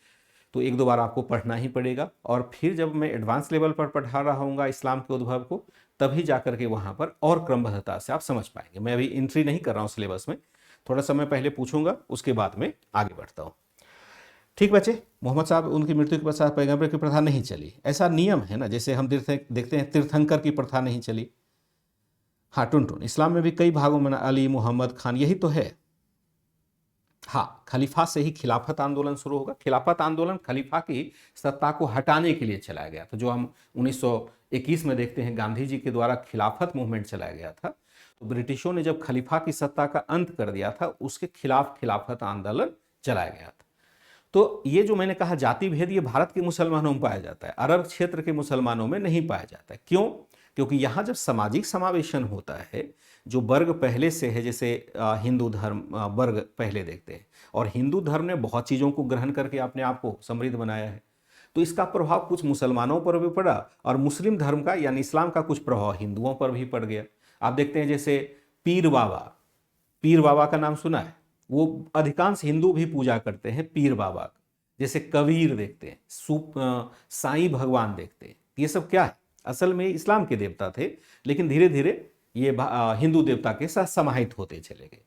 तो एक दो बार आपको पढ़ना ही पड़ेगा। और फिर जब मैं एडवांस लेवल पर पढ़ा रहा हूँगा इस्लाम के उद्भव को, तभी जाकर के वहाँ पर और क्रमबद्धता से आप समझ पाएंगे। मैं अभी एंट्री नहीं कर रहा हूँ सिलेबस में, थोड़ा समय पहले पूछूंगा, उसके बाद में आगे बढ़ता हूँ। ठीक बच्चे, मोहम्मद साहब उनकी मृत्यु के पश्चात पैगंबर की प्रथा नहीं चली, ऐसा नियम है ना। जैसे हम देखते हैं तीर्थंकर की प्रथा नहीं चली। हाँ, टुनटुन, इस्लाम में भी कई भागों में अली, मोहम्मद, खान, यही तो है। हाँ, खलीफा से ही खिलाफत आंदोलन शुरू होगा। खिलाफत आंदोलन खलीफा की सत्ता को हटाने के लिए चलाया गया था। जो हम 1921 में देखते हैं गांधी जी के द्वारा खिलाफत मूवमेंट चलाया गया था, तो ब्रिटिशों ने जब खलीफा की सत्ता का अंत कर दिया था, उसके खिलाफ खिलाफत आंदोलन चलाया गया था। तो ये जो मैंने कहा जाति भेद, ये भारत के मुसलमानों में पाया जाता है, अरब क्षेत्र के मुसलमानों में नहीं पाया जाता है। क्यों? क्योंकि यहाँ जब सामाजिक समावेशन होता है, जो वर्ग पहले से है, जैसे हिंदू धर्म वर्ग पहले देखते हैं, और हिंदू धर्म ने बहुत चीज़ों को ग्रहण करके अपने आप को समृद्ध बनाया है, तो इसका प्रभाव कुछ मुसलमानों पर भी पड़ा, और मुस्लिम धर्म का यानी इस्लाम का कुछ प्रभाव हिंदुओं पर भी पड़ गया। आप देखते हैं जैसे पीर बाबा का नाम सुना है, वो अधिकांश हिंदू भी पूजा करते हैं पीर बाबा का। जैसे कबीर देखते हैं, साईं भगवान देखते हैं। ये सब क्या है? असल में इस्लाम के देवता थे, लेकिन धीरे धीरे ये हिंदू देवता के साथ समाहित होते चले गए।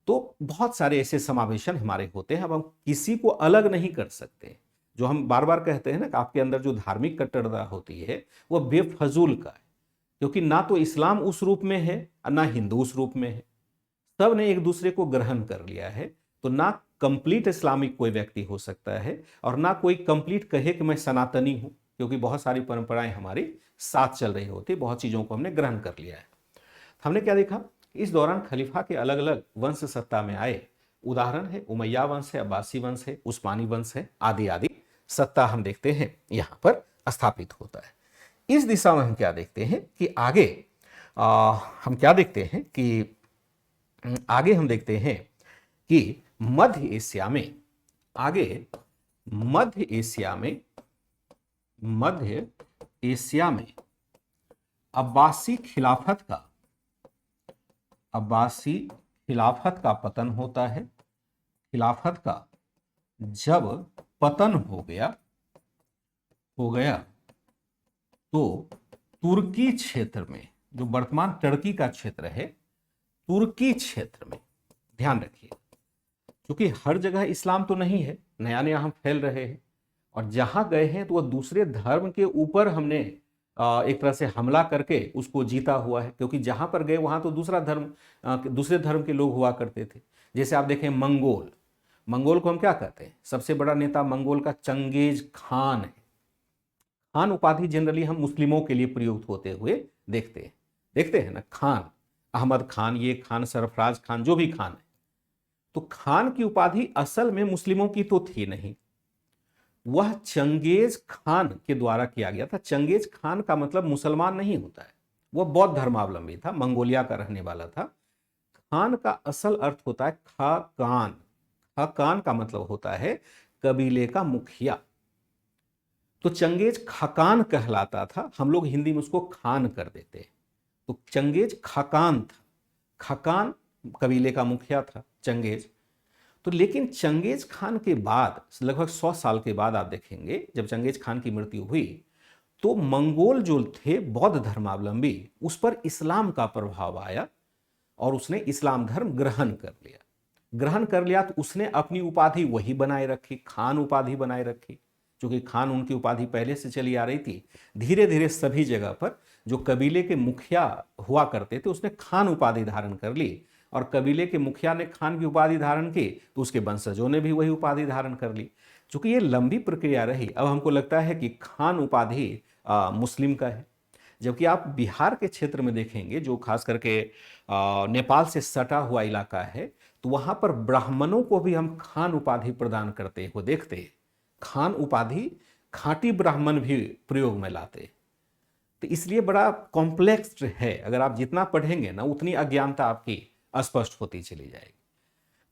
तो बहुत सारे ऐसे समावेशन हमारे होते हैं। अब हम किसी को अलग नहीं कर सकते। जो हम बार बार कहते हैं ना कि आपके अंदर जो धार्मिक कट्टरता होती है वो बेफजूल का है, क्योंकि ना तो इस्लाम उस रूप में है और ना हिंदू उस रूप में है। सब ने एक दूसरे को ग्रहण कर लिया है। तो ना कंप्लीट इस्लामिक कोई व्यक्ति हो सकता है और ना कोई कंप्लीट कहे कि मैं सनातनी हूं, क्योंकि बहुत सारी परंपराएं हमारी साथ चल रही होती, बहुत चीजों को हमने ग्रहण कर लिया है। हमने क्या देखा, इस दौरान खलीफा के अलग अलग वंश सत्ता में आए। उदाहरण है उमैया वंश है, अब्बासी वंश है, उस्मानी वंश है, आदि आदि सत्ता हम देखते हैं यहां पर स्थापित होता है। इस दिशा में हम क्या देखते हैं कि आगे हम क्या देखते हैं कि आगे हम देखते हैं कि मध्य एशिया में, आगे मध्य एशिया में, मध्य एशिया में अब्बासी खिलाफत का, अब्बासी खिलाफत का पतन होता है। खिलाफत का जब पतन हो गया तो तुर्की क्षेत्र में, जो वर्तमान टर्की का क्षेत्र है, तुर्की क्षेत्र में, ध्यान रखिए क्योंकि हर जगह इस्लाम तो नहीं है, नया नया हम फैल रहे हैं और जहां गए हैं तो वह दूसरे धर्म के ऊपर हमने एक तरह से हमला करके उसको जीता हुआ है, क्योंकि जहां पर गए वहां तो दूसरे धर्म के लोग हुआ करते थे। जैसे आप देखें मंगोल, मंगोल को हम क्या कहते हैं, सबसे बड़ा नेता मंगोल का चंगेज खान है। खान उपाधि जनरली हम मुस्लिमों के लिए प्रयुक्त होते हुए देखते हैं ना, खान, अहमद खान, ये खान, सरफराज खान, जो भी खान है। तो खान की उपाधि असल में मुस्लिमों की तो थी नहीं, वह चंगेज खान के द्वारा किया गया था। चंगेज खान का मतलब मुसलमान नहीं होता है, वह बौद्ध धर्मावलंबी था, मंगोलिया का रहने वाला था। खान का असल अर्थ होता है खाकान। खाकान का मतलब होता है कबीले का मुखिया। तो चंगेज खाकान कहलाता था, हम लोग हिंदी में उसको खान कर देते। तो चंगेज खाकान था, खाकान कबीले का मुखिया था चंगेज। तो लेकिन चंगेज खान के बाद लगभग 100 साल के बाद आप देखेंगे जब चंगेज खान की मृत्यु हुई तो मंगोल जो थे बौद्ध धर्मावलंबी, उस पर इस्लाम का प्रभाव आया और उसने इस्लाम धर्म ग्रहण कर लिया। तो उसने अपनी उपाधि वही बनाए रखी, खान उपाधि बनाए रखी। क्योंकि खान उनकी उपाधि पहले से चली आ रही थी, धीरे धीरे सभी जगह पर जो कबीले के मुखिया हुआ करते थे उसने खान उपाधि धारण कर ली, और कबीले के मुखिया ने खान की उपाधि धारण की तो उसके वंशजों ने भी वही उपाधि धारण कर ली। चूंकि ये लंबी प्रक्रिया रही, अब हमको लगता है कि खान उपाधि मुस्लिम का है। जबकि आप बिहार के क्षेत्र में देखेंगे जो खास करके नेपाल से सटा हुआ इलाका है, तो वहां पर ब्राह्मणों को भी हम खान उपाधि प्रदान करते हुए देखते हैं। खान उपाधि खांटी ब्राह्मण भी प्रयोग में लाते। तो इसलिए बड़ा कॉम्प्लेक्स है, अगर आप जितना पढ़ेंगे ना उतनी अज्ञानता आपकी अस्पष्ट होती चली जाएगी।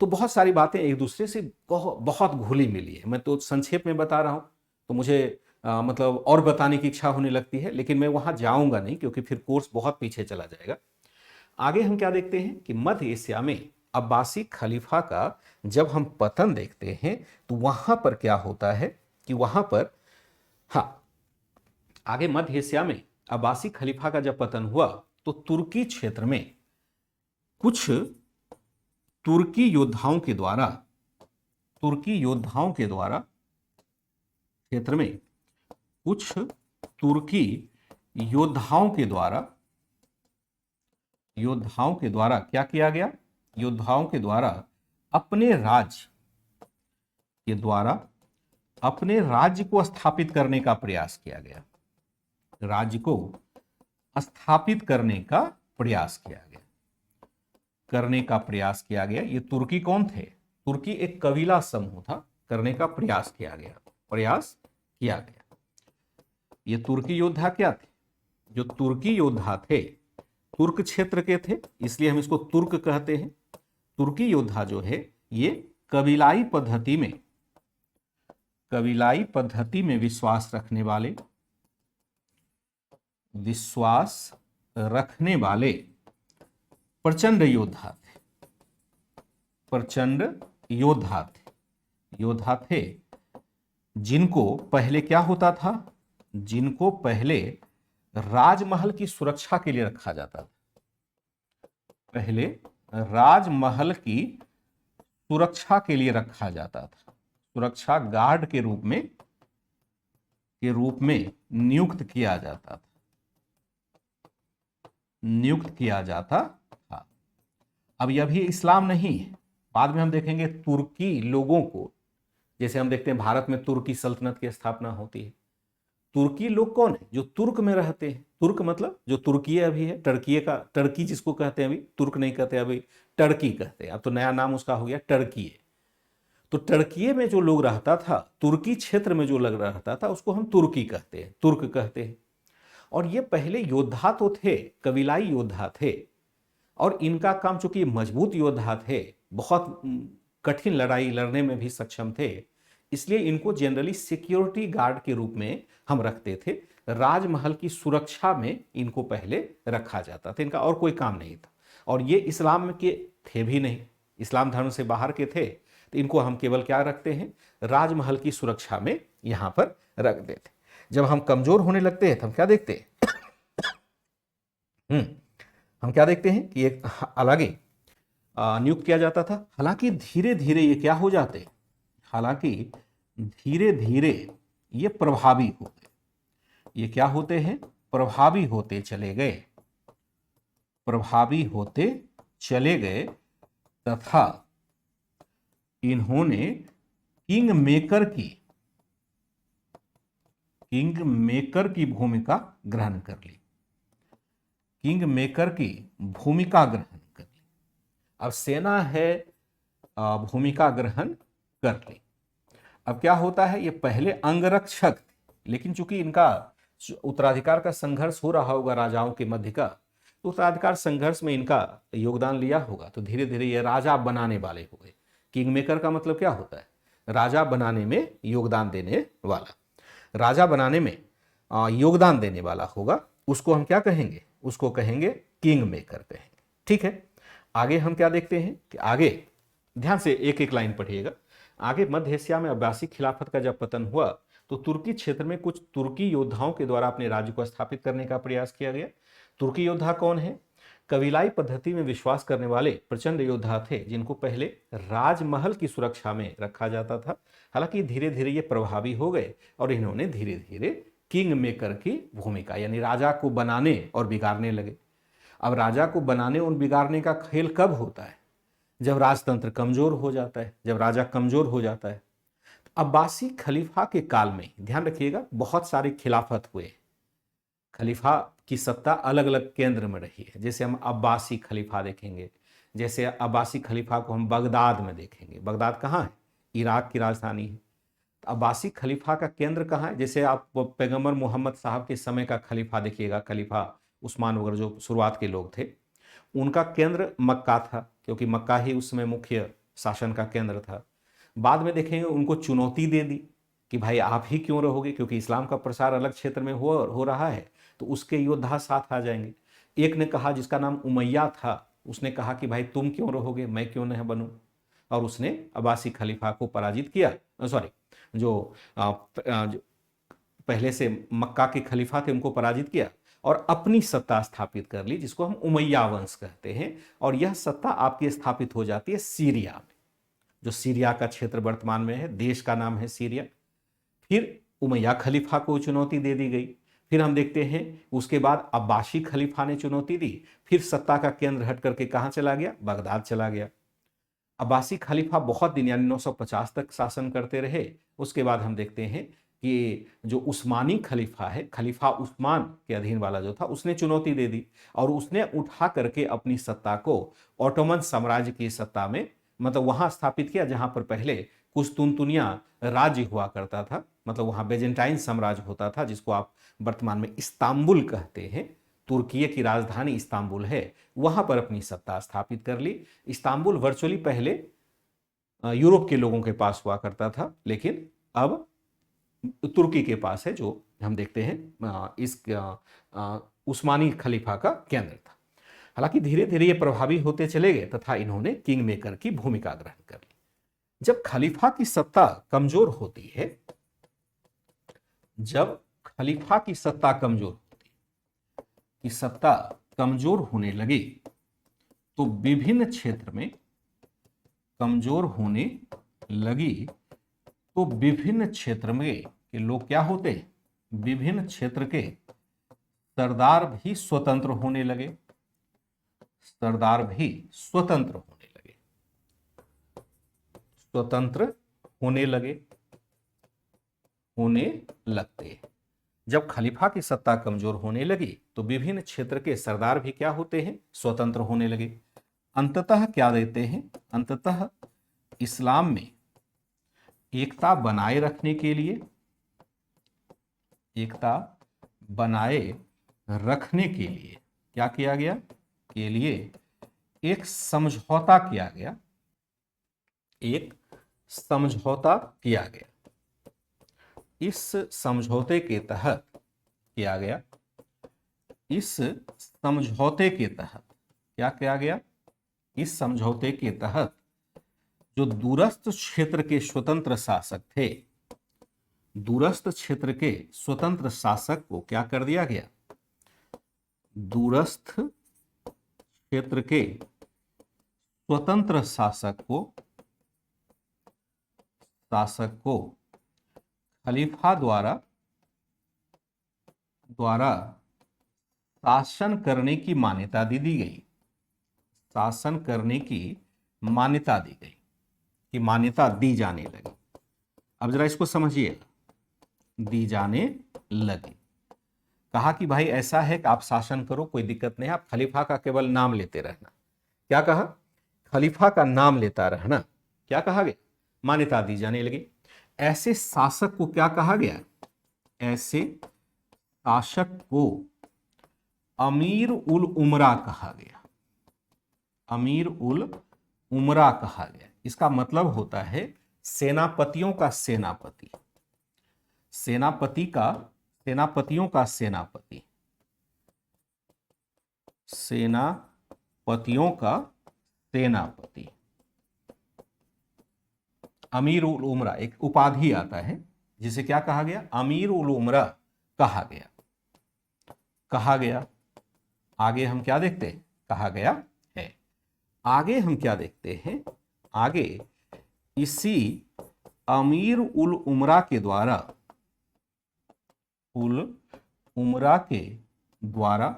तो बहुत सारी बातें एक दूसरे से बहुत घुली मिली है। मैं तो संक्षेप में बता रहा हूं, तो मुझे मतलब और बताने की इच्छा होने लगती है, लेकिन मैं वहां जाऊंगा नहीं क्योंकि फिर कोर्स बहुत पीछे चला जाएगा। आगे हम क्या देखते हैं कि मध्य एशिया में अब्बासी खलीफा का जब हम पतन देखते हैं तो वहां पर क्या होता है कि वहां पर, हाँ, आगे मध्य एशिया में अब्बासी खलीफा का जब पतन हुआ तो तुर्की क्षेत्र में कुछ तुर्की योद्धाओं के द्वारा क्षेत्र में कुछ तुर्की योद्धाओं के द्वारा क्या किया गया, योद्धाओं के द्वारा अपने राज्य को स्थापित करने का प्रयास किया गया। राज्य को स्थापित करने का प्रयास किया गया। ये तुर्की कौन थे? तुर्की एक कबीला समूह था। करने का प्रयास किया गया। ये तुर्की योद्धा क्या थे? जो तुर्की योद्धा थे तुर्क क्षेत्र के थे, इसलिए हम इसको तुर्क कहते हैं। तुर्की योद्धा जो है ये कबीलाई पद्धति में विश्वास रखने वाले प्रचंड योद्धा थे जिनको पहले क्या होता था, जिनको पहले राजमहल की सुरक्षा के लिए रखा जाता था। पहले राजमहल की सुरक्षा के लिए रखा जाता था, सुरक्षा गार्ड के रूप में नियुक्त किया जाता था, नियुक्त किया जाता था। अब यह भी इस्लाम नहीं है, बाद में हम देखेंगे तुर्की लोगों को, जैसे हम देखते हैं भारत में तुर्की सल्तनत की स्थापना होती है। तुर्की लोग कौन है? जो तुर्क में रहते हैं। तुर्क मतलब जो तुर्की अभी है, टर्की का, टर्की जिसको कहते हैं, अभी तुर्क नहीं कहते, अभी टर्की कहते हैं। अब तो नया नाम उसका हो गया टर्की। तो टर्की में जो लोग रहता था, तुर्की क्षेत्र में जो लग रहता था, उसको हम तुर्की कहते हैं, तुर्क कहते हैं। और ये पहले योद्धा तो थे, कबीलाई योद्धा थे, और इनका काम, चूंकि मजबूत योद्धा थे, बहुत कठिन लड़ाई लड़ने में भी सक्षम थे, इसलिए इनको जनरली सिक्योरिटी गार्ड के रूप में हम रखते थे। राजमहल की सुरक्षा में इनको पहले रखा जाता था, इनका और कोई काम नहीं था। और ये इस्लाम के थे भी नहीं, इस्लाम धर्म से बाहर के थे, तो इनको हम केवल क्या रखते हैं? राजमहल की सुरक्षा में यहां पर रख देते। जब हम कमजोर होने लगते हैं तो हम क्या देखते हैं? हम क्या देखते हैं कि एक अलग ही नियुक्त किया जाता था। हालांकि धीरे धीरे ये क्या हो जाते, हालांकि धीरे धीरे ये प्रभावी हो गए। ये क्या होते हैं? प्रभावी होते चले गए, प्रभावी होते चले गए, तथा इन्होंने किंग मेकर की भूमिका ग्रहण कर ली, किंग मेकर की भूमिका ग्रहण कर ली। अब सेना है, भूमिका ग्रहण कर ली। अब क्या होता है, ये पहले अंगरक्षक थे, लेकिन चूंकि इनका उत्तराधिकार का संघर्ष हो रहा होगा राजाओं के मध्य का, तो उत्तराधिकार संघर्ष में इनका योगदान लिया होगा, तो धीरे धीरे ये राजा बनाने वाले हो गए। किंग मेकर का मतलब क्या होता है? राजा बनाने में योगदान देने वाला, राजा बनाने में योगदान देने वाला होगा, उसको हम क्या कहेंगे? उसको कहेंगे किंग मेकर कहेंगे। ठीक है, आगे हम क्या देखते हैं कि आगे ध्यान से एक एक लाइन पढ़िएगा। आगे मध्य एशिया में अब्बासी खिलाफत का जब पतन हुआ, तो तुर्की क्षेत्र में कुछ तुर्की योद्धाओं के द्वारा अपने राज्य को स्थापित करने का प्रयास किया गया। तुर्की योद्धा कौन है? कबीलाई पद्धति में विश्वास करने वाले प्रचंड योद्धा थे, जिनको पहले राजमहल की सुरक्षा में रखा जाता था। हालांकि धीरे धीरे ये प्रभावी हो गए और इन्होंने धीरे धीरे किंग मेकर की भूमिका, यानी राजा को बनाने और बिगाड़ने लगे। अब राजा को बनाने और बिगाड़ने का खेल कब होता है? जब राजतंत्र कमजोर हो जाता है, जब राजा कमजोर हो जाता है। अब्बासी खलीफा के काल में, ध्यान रखिएगा, बहुत सारे खिलाफत हुए, खलीफा की सत्ता अलग अलग केंद्र में रही है। जैसे हम अब्बासी खलीफा देखेंगे, जैसे अब्बासी खलीफा को हम बगदाद में देखेंगे। बगदाद कहाँ है? इराक की राजधानी है। तो अब्बासी खलीफा का केंद्र कहाँ है? जैसे आप पैगंबर मोहम्मद साहब के समय का खलीफा देखिएगा, खलीफा उस्मान वगैरह जो शुरुआत के लोग थे, उनका केंद्र मक्का था, क्योंकि मक्का ही उस समय मुख्य शासन का केंद्र था। बाद में देखेंगे उनको चुनौती दे दी कि भाई आप ही क्यों रहोगे, क्योंकि इस्लाम का प्रसार अलग क्षेत्र में हो रहा है, तो उसके योद्धा साथ आ जाएंगे। एक ने कहा, जिसका नाम उमैया था, उसने कहा कि भाई तुम क्यों रहोगे, मैं क्यों नहीं बनूं, और उसने अब्बासी खलीफा को पराजित किया। सॉरी, जो पहले से मक्का के खलीफा थे उनको पराजित किया और अपनी सत्ता स्थापित कर ली, जिसको हम उमैया वंश कहते हैं। और यह सत्ता आपकी स्थापित हो जाती है सीरिया में, जो सीरिया का क्षेत्र वर्तमान में है, देश का नाम है सीरिया। फिर उमैया खलीफा को चुनौती दे दी गई। फिर हम देखते हैं उसके बाद अब्बासी खलीफा ने चुनौती दी, फिर सत्ता का केंद्र हट करके कहां चला गया? बगदाद चला गया। अब्बासी खलीफा बहुत दिन यानी 950 तक शासन करते रहे। उसके बाद हम देखते हैं कि जो उस्मानी खलीफा है, खलीफा उस्मान के अधीन वाला जो था, उसने चुनौती दे दी और उसने उठा करके अपनी सत्ता को ऑटोमन साम्राज्य की सत्ता में, मतलब वहां स्थापित किया जहां पर पहले कुस्तुनतुनिया राज्य हुआ करता था, मतलब वहां बेजेंटाइन साम्राज्य होता था, जिसको आप वर्तमान में इस्तांबुल कहते हैं। तुर्की की राजधानी इस्तांबुल है, वहां पर अपनी सत्ता स्थापित कर ली। इस्तांबुल वर्चुअली पहले यूरोप के लोगों के पास हुआ करता था, लेकिन अब तुर्की के पास है, जो हम देखते हैं इस उस्मानी खलीफा का केंद्र था। हालांकि धीरे धीरे ये प्रभावी होते चले गए तथा इन्होंने किंग मेकर की भूमिका ग्रहण कर ली। जब खलीफा की सत्ता कमजोर होती है, जब खलीफा की सत्ता कमजोर होती है, की सत्ता कमजोर होने लगी, तो विभिन्न क्षेत्र में कमजोर होने लगी, तो विभिन्न क्षेत्र में के लोग क्या होते हैं, विभिन्न क्षेत्र के सरदार भी स्वतंत्र होने लगे, सरदार भी स्वतंत्र होने लगे, स्वतंत्र होने लगे, होने लगते हैं। जब खलीफा की सत्ता कमजोर होने लगी तो विभिन्न क्षेत्र के सरदार भी क्या होते हैं, स्वतंत्र होने लगे। अंततः क्या देते हैं, अंततः इस्लाम में एकता बनाए रखने के लिए, एकता बनाए रखने के लिए क्या किया गया, के लिए एक समझौता किया गया, एक समझौता किया गया। इस समझौते के तहत किया गया, इस समझौते के तहत क्या किया गया, इस समझौते के तहत जो दूरस्थ क्षेत्र के स्वतंत्र शासक थे, दूरस्थ क्षेत्र के स्वतंत्र शासक को क्या कर दिया गया, दूरस्थ क्षेत्र के स्वतंत्र शासक को खलीफा द्वारा शासन करने की मान्यता दी गई, शासन करने की मान्यता दी गई, कि मान्यता दी जाने लगी। अब जरा इसको समझिएगा, दी जाने लगी। कहा कि भाई ऐसा है कि आप शासन करो, कोई दिक्कत नहीं, आप खलीफा का केवल नाम लेते रहना। क्या कहा, खलीफा का नाम लेता रहना। क्या कहा गया, मान्यता दी जाने लगी। ऐसे शासक को क्या कहा गया, ऐसे शासक को अमीर उल उमरा कहा गया, अमीर उल उमरा कहा गया। इसका मतलब होता है सेनापतियों का सेनापति, सेनापति का, सेनापतियों का सेनापति, सेनापतियों का सेनापति। अमीर उल उमरा एक उपाधि आता है जिसे क्या कहा गया, अमीर उल उमरा कहा गया, कहा गया। आगे हम क्या देखते हैं, कहा गया है। आगे हम क्या देखते हैं, आगे इसी अमीर उल उमरा के द्वारा, उल उमरा के द्वारा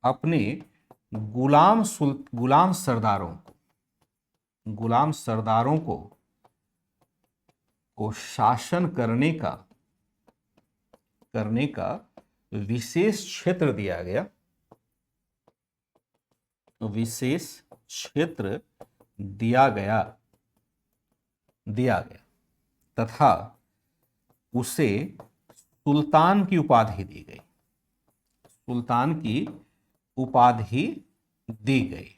अपने गुलाम सरदारों को शासन करने का विशेष क्षेत्र दिया गया, विशेष क्षेत्र दिया गया तथा उसे सुल्तान की उपाधि दी गई, सुल्तान की उपाधि दी गई।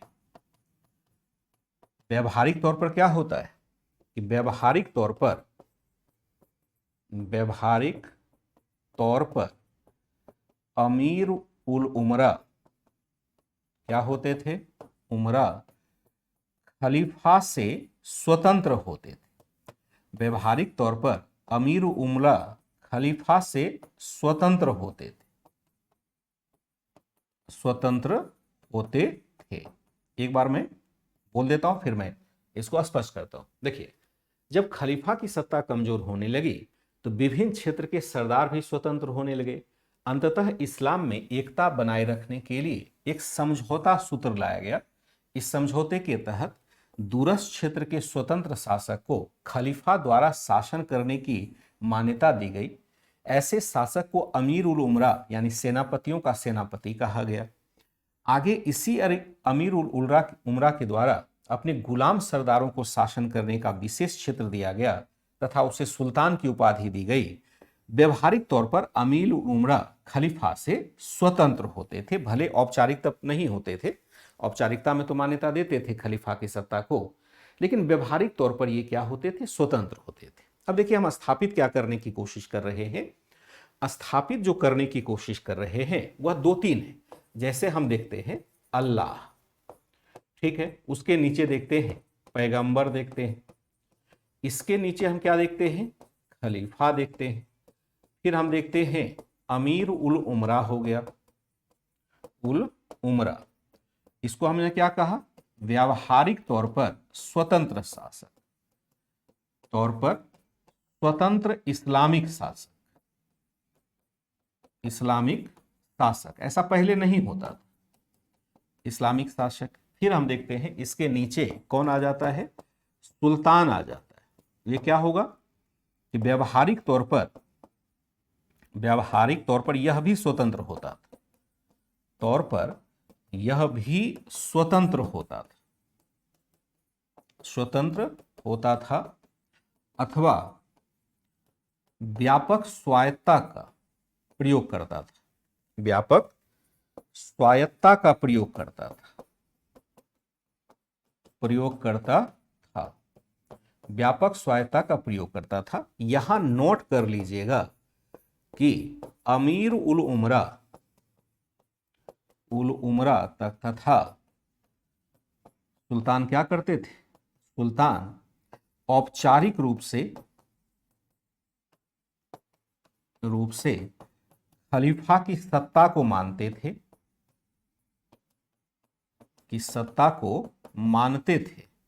व्यवहारिक तौर पर क्या होता है कि व्यवहारिक तौर पर अमीर उल उमरा क्या होते थे, उमरा खलीफा से स्वतंत्र होते थे। व्यवहारिक तौर पर अमीर उमरा खलीफा से स्वतंत्र होते थे, स्वतंत्र होते थे। एक बार मैं बोल देता हूं, फिर मैं इसको स्पष्ट करता हूं। देखिए, जब खलीफा की सत्ता कमजोर होने लगी तो विभिन्न क्षेत्र के सरदार भी स्वतंत्र होने लगे। अंततः इस्लाम में एकता बनाए रखने के लिए एक समझौता सूत्र लाया गया। इस समझौते के तहत दूरस्थ क्षेत्र के स्वतंत्र शासक को खलीफा द्वारा शासन करने की मान्यता दी गई। ऐसे शासक को अमीर उल उमरा यानी सेनापतियों का सेनापति कहा गया। आगे इसी अमीर उल उमरा के द्वारा अपने गुलाम सरदारों को शासन करने का विशेष क्षेत्र दिया गया तथा उसे सुल्तान की उपाधि दी गई। व्यवहारिक तौर पर अमीर उल उमरा खलीफा से स्वतंत्र होते थे, भले औपचारिकता नहीं होते थे, औपचारिकता में तो मान्यता देते थे खलीफा की सत्ता को, लेकिन व्यवहारिक तौर पर ये क्या होते थे, स्वतंत्र होते थे। अब देखिए, हम स्थापित क्या करने की कोशिश कर रहे हैं। स्थापित जो करने की कोशिश कर रहे हैं वह दो तीन है। जैसे हम देखते हैं अल्लाह, ठीक है, उसके नीचे देखते हैं पैगंबर, देखते हैं इसके नीचे हम क्या देखते हैं, खलीफा देखते हैं। फिर हम देखते हैं अमीर उल उमरा हो गया, उल उमरा, इसको हमने क्या कहा, व्यावहारिक तौर पर स्वतंत्र शासक, तौर पर स्वतंत्र इस्लामिक शासक, इस्लामिक शासक, ऐसा पहले नहीं होता था, इस्लामिक शासक। फिर हम देखते हैं इसके नीचे कौन आ जाता है, सुल्तान आ जाता है। ये क्या होगा कि व्यावहारिक तौर पर यह भी स्वतंत्र होता था, तौर पर यह भी स्वतंत्र होता था अथवा व्यापक स्वायत्ता का प्रयोग करता था, व्यापक स्वायत्ता का प्रयोग करता था, व्यापक स्वायत्ता का प्रयोग करता था। यहां नोट कर लीजिएगा कि अमीर उल उमरा तथा सुल्तान क्या करते थे, सुल्तान औपचारिक रूप से खलीफा की सत्ता को मानते थे,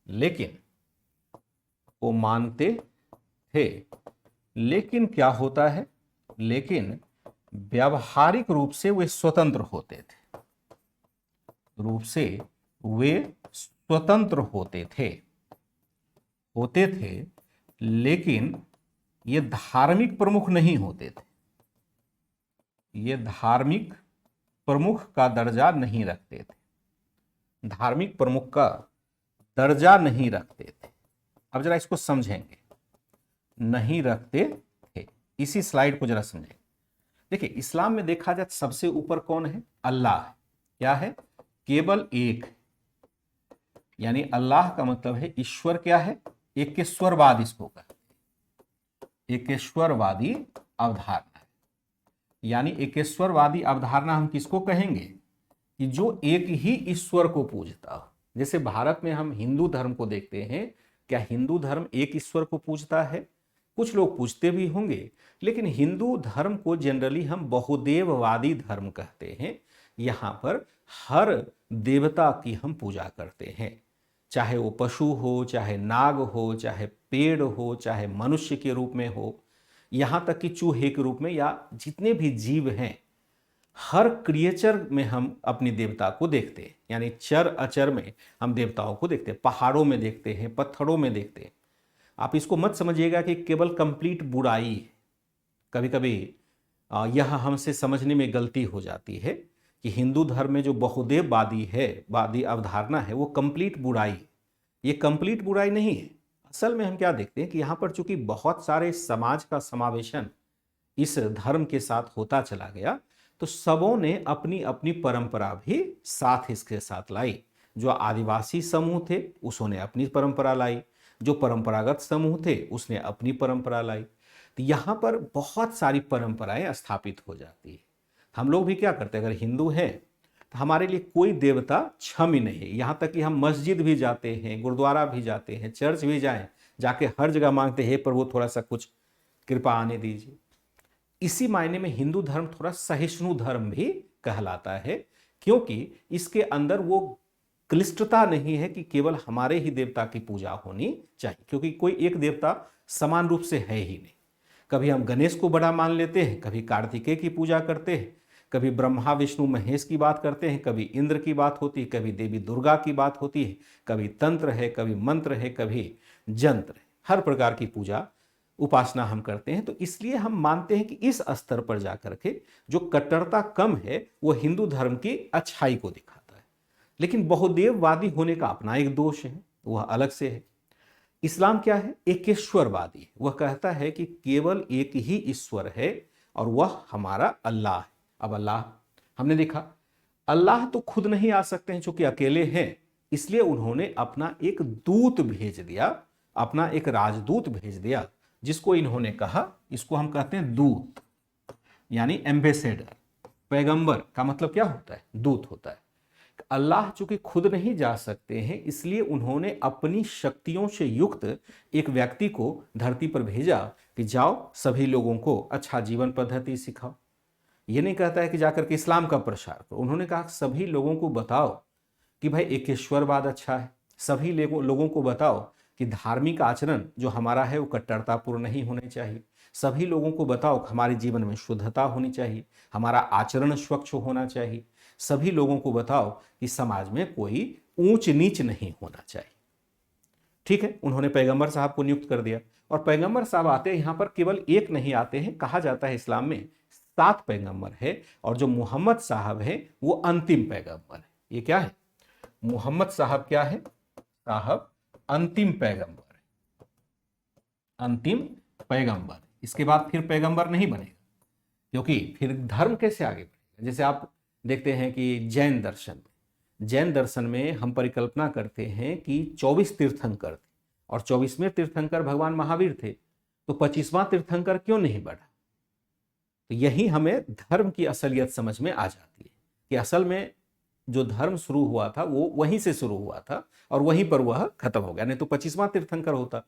लेकिन क्या होता है, लेकिन व्यावहारिक रूप से वे स्वतंत्र होते थे, लेकिन ये धार्मिक प्रमुख नहीं होते थे, ये धार्मिक प्रमुख का दर्जा नहीं रखते थे, धार्मिक प्रमुख का दर्जा नहीं रखते थे। अब जरा इसको समझेंगे, नहीं रखते थे, इसी स्लाइड को जरा समझेंगे। देखिए इस्लाम में देखा जाए सबसे ऊपर कौन है, अल्लाह है। क्या है, केवल एक, यानी अल्लाह का मतलब है ईश्वर क्या है, एकेश्वरवाद इसको कहते हैं, एकेश्वरवादी अवधारणा है। यानी एकेश्वरवादी अवधारणा हम किसको कहेंगे, कि जो एक ही ईश्वर को पूजता हो। जैसे भारत में हम हिंदू धर्म को देखते हैं, क्या हिंदू धर्म एक ईश्वर को पूजता है, कुछ लोग पूजते भी होंगे, लेकिन हिंदू धर्म को जनरली हम बहुदेववादी धर्म कहते हैं। यहाँ पर हर देवता की हम पूजा करते हैं, चाहे वो पशु हो, चाहे नाग हो, चाहे पेड़ हो, चाहे मनुष्य के रूप में हो, यहाँ तक कि चूहे के रूप में, या जितने भी जीव हैं, हर क्रिएचर में हम अपनी देवता को देखते हैं। यानी चर अचर में हम देवताओं को देखते हैं, पहाड़ों में देखते हैं, पत्थरों में देखते हैं। आप इसको मत समझिएगा कि केवल कंप्लीट बुराई है। कभी कभी यह हमसे समझने में गलती हो जाती है कि हिंदू धर्म में जो बहुदेववादी अवधारणा है वो कंप्लीट बुराई है। ये कंप्लीट बुराई नहीं है। असल में हम क्या देखते हैं कि यहाँ पर चूंकि बहुत सारे समाज का समावेशन इस धर्म के साथ होता चला गया, तो सबों ने अपनी अपनी परंपरा भी साथ इसके साथ लाई। जो आदिवासी समूह थे उसने अपनी परंपरा लाई, जो परंपरागत समूह थे उसने अपनी परंपरा लाई। तो यहाँ पर बहुत सारी परंपराएं स्थापित हो जाती है। हम लोग भी क्या करते हैं, अगर हिंदू हैं तो हमारे लिए कोई देवता क्षम ही नहीं है। यहाँ तक कि हम मस्जिद भी जाते हैं, गुरुद्वारा भी जाते हैं, चर्च भी जाएं, जाके हर जगह मांगते हैं प्रभु थोड़ा सा कुछ कृपा आने दीजिए। इसी मायने में हिंदू धर्म थोड़ा सहिष्णु धर्म भी कहलाता है, क्योंकि इसके अंदर वो क्लिष्टता नहीं है कि केवल हमारे ही देवता की पूजा होनी चाहिए, क्योंकि कोई एक देवता समान रूप से है ही नहीं। कभी हम गणेश को बड़ा मान लेते हैं, कभी कार्तिकेय की पूजा करते हैं, कभी ब्रह्मा विष्णु महेश की बात करते हैं, कभी इंद्र की बात होती है, कभी देवी दुर्गा की बात होती है, कभी तंत्र है, कभी मंत्र है, कभी जंत्र है। हर प्रकार की पूजा उपासना हम करते हैं। तो इसलिए हम मानते हैं कि इस स्तर पर जाकर के जो कट्टरता कम है वो हिंदू धर्म की अच्छाई को दिखाता है। लेकिन बहुदेववादी होने का अपना एक दोष है, वह अलग से है। इस्लाम क्या है, एकेश्वरवादी। वह कहता है कि केवल एक ही ईश्वर है और वह हमारा अल्लाह है। अब अल्लाह हमने देखा, अल्लाह तो खुद नहीं आ सकते हैं चूंकि अकेले हैं, इसलिए उन्होंने अपना एक दूत भेज दिया, अपना एक राजदूत भेज दिया, जिसको इन्होंने कहा, इसको हम कहते हैं दूत, यानी एम्बेसडर। पैगंबर का मतलब क्या होता है, दूत होता है। अल्लाह चूंकि खुद नहीं जा सकते हैं, इसलिए उन्होंने अपनी शक्तियों से युक्त एक व्यक्ति को धरती पर भेजा कि जाओ सभी लोगों को अच्छा जीवन पद्धति सिखाओ। ये नहीं कहता है कि जाकर के इस्लाम का प्रचार करो। उन्होंने कहा सभी लोगों को बताओ कि भाई एकेश्वरवाद अच्छा है, सभी लोगों को बताओ कि धार्मिक आचरण जो हमारा है वो कट्टरतापूर्ण नहीं होने चाहिए, सभी लोगों को बताओ कि हमारे जीवन में शुद्धता होनी चाहिए, हमारा आचरण स्वच्छ होना चाहिए, सभी लोगों को बताओ कि समाज में कोई ऊंच नीच नहीं होना चाहिए। ठीक है, उन्होंने पैगंबर साहब को नियुक्त कर दिया और पैगंबर साहब आते हैं यहाँ पर केवल एक नहीं आते हैं, कहा जाता है इस्लाम में 7 पैगंबर है और जो मोहम्मद साहब है वो अंतिम पैगंबर है। ये क्या है, मोहम्मद साहब क्या है, साहब अंतिम पैगंबर है, अंतिम पैगंबर। इसके बाद फिर पैगंबर नहीं बनेगा, क्योंकि फिर धर्म कैसे आगे बढ़ेगा। जैसे आप देखते हैं कि जैन दर्शन में हम परिकल्पना करते हैं कि 24 तीर्थंकर थे और 24वें तीर्थंकर भगवान महावीर थे, तो 25वां तीर्थंकर क्यों नहीं बढ़ा। तो यही हमें धर्म की असलियत समझ में आ जाती है कि असल में जो धर्म शुरू हुआ था वो वहीं से शुरू हुआ था और वहीं पर वह खत्म हो गया, नहीं तो 25वां तीर्थंकर होता।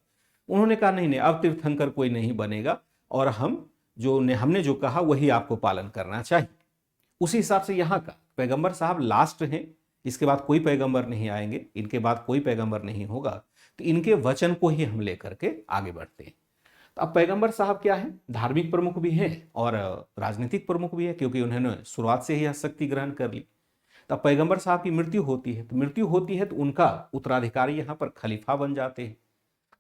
उन्होंने कहा नहीं नहीं, अब तीर्थंकर कोई नहीं बनेगा और हमने जो कहा वही आपको पालन करना चाहिए। उसी हिसाब से यहाँ का पैगंबर साहब लास्ट हैं, इसके बाद कोई पैगंबर नहीं आएंगे, इनके बाद कोई पैगंबर नहीं होगा, तो इनके वचन को ही हम लेकर के आगे बढ़ते हैं। तो अब पैगंबर साहब क्या है, धार्मिक प्रमुख भी हैं और राजनीतिक प्रमुख भी है, क्योंकि उन्होंने शुरुआत से ही शक्ति ग्रहण कर ली। तब पैगंबर साहब की मृत्यु होती है, तो उनका उत्तराधिकारी यहाँ पर खलीफा बन जाते हैं,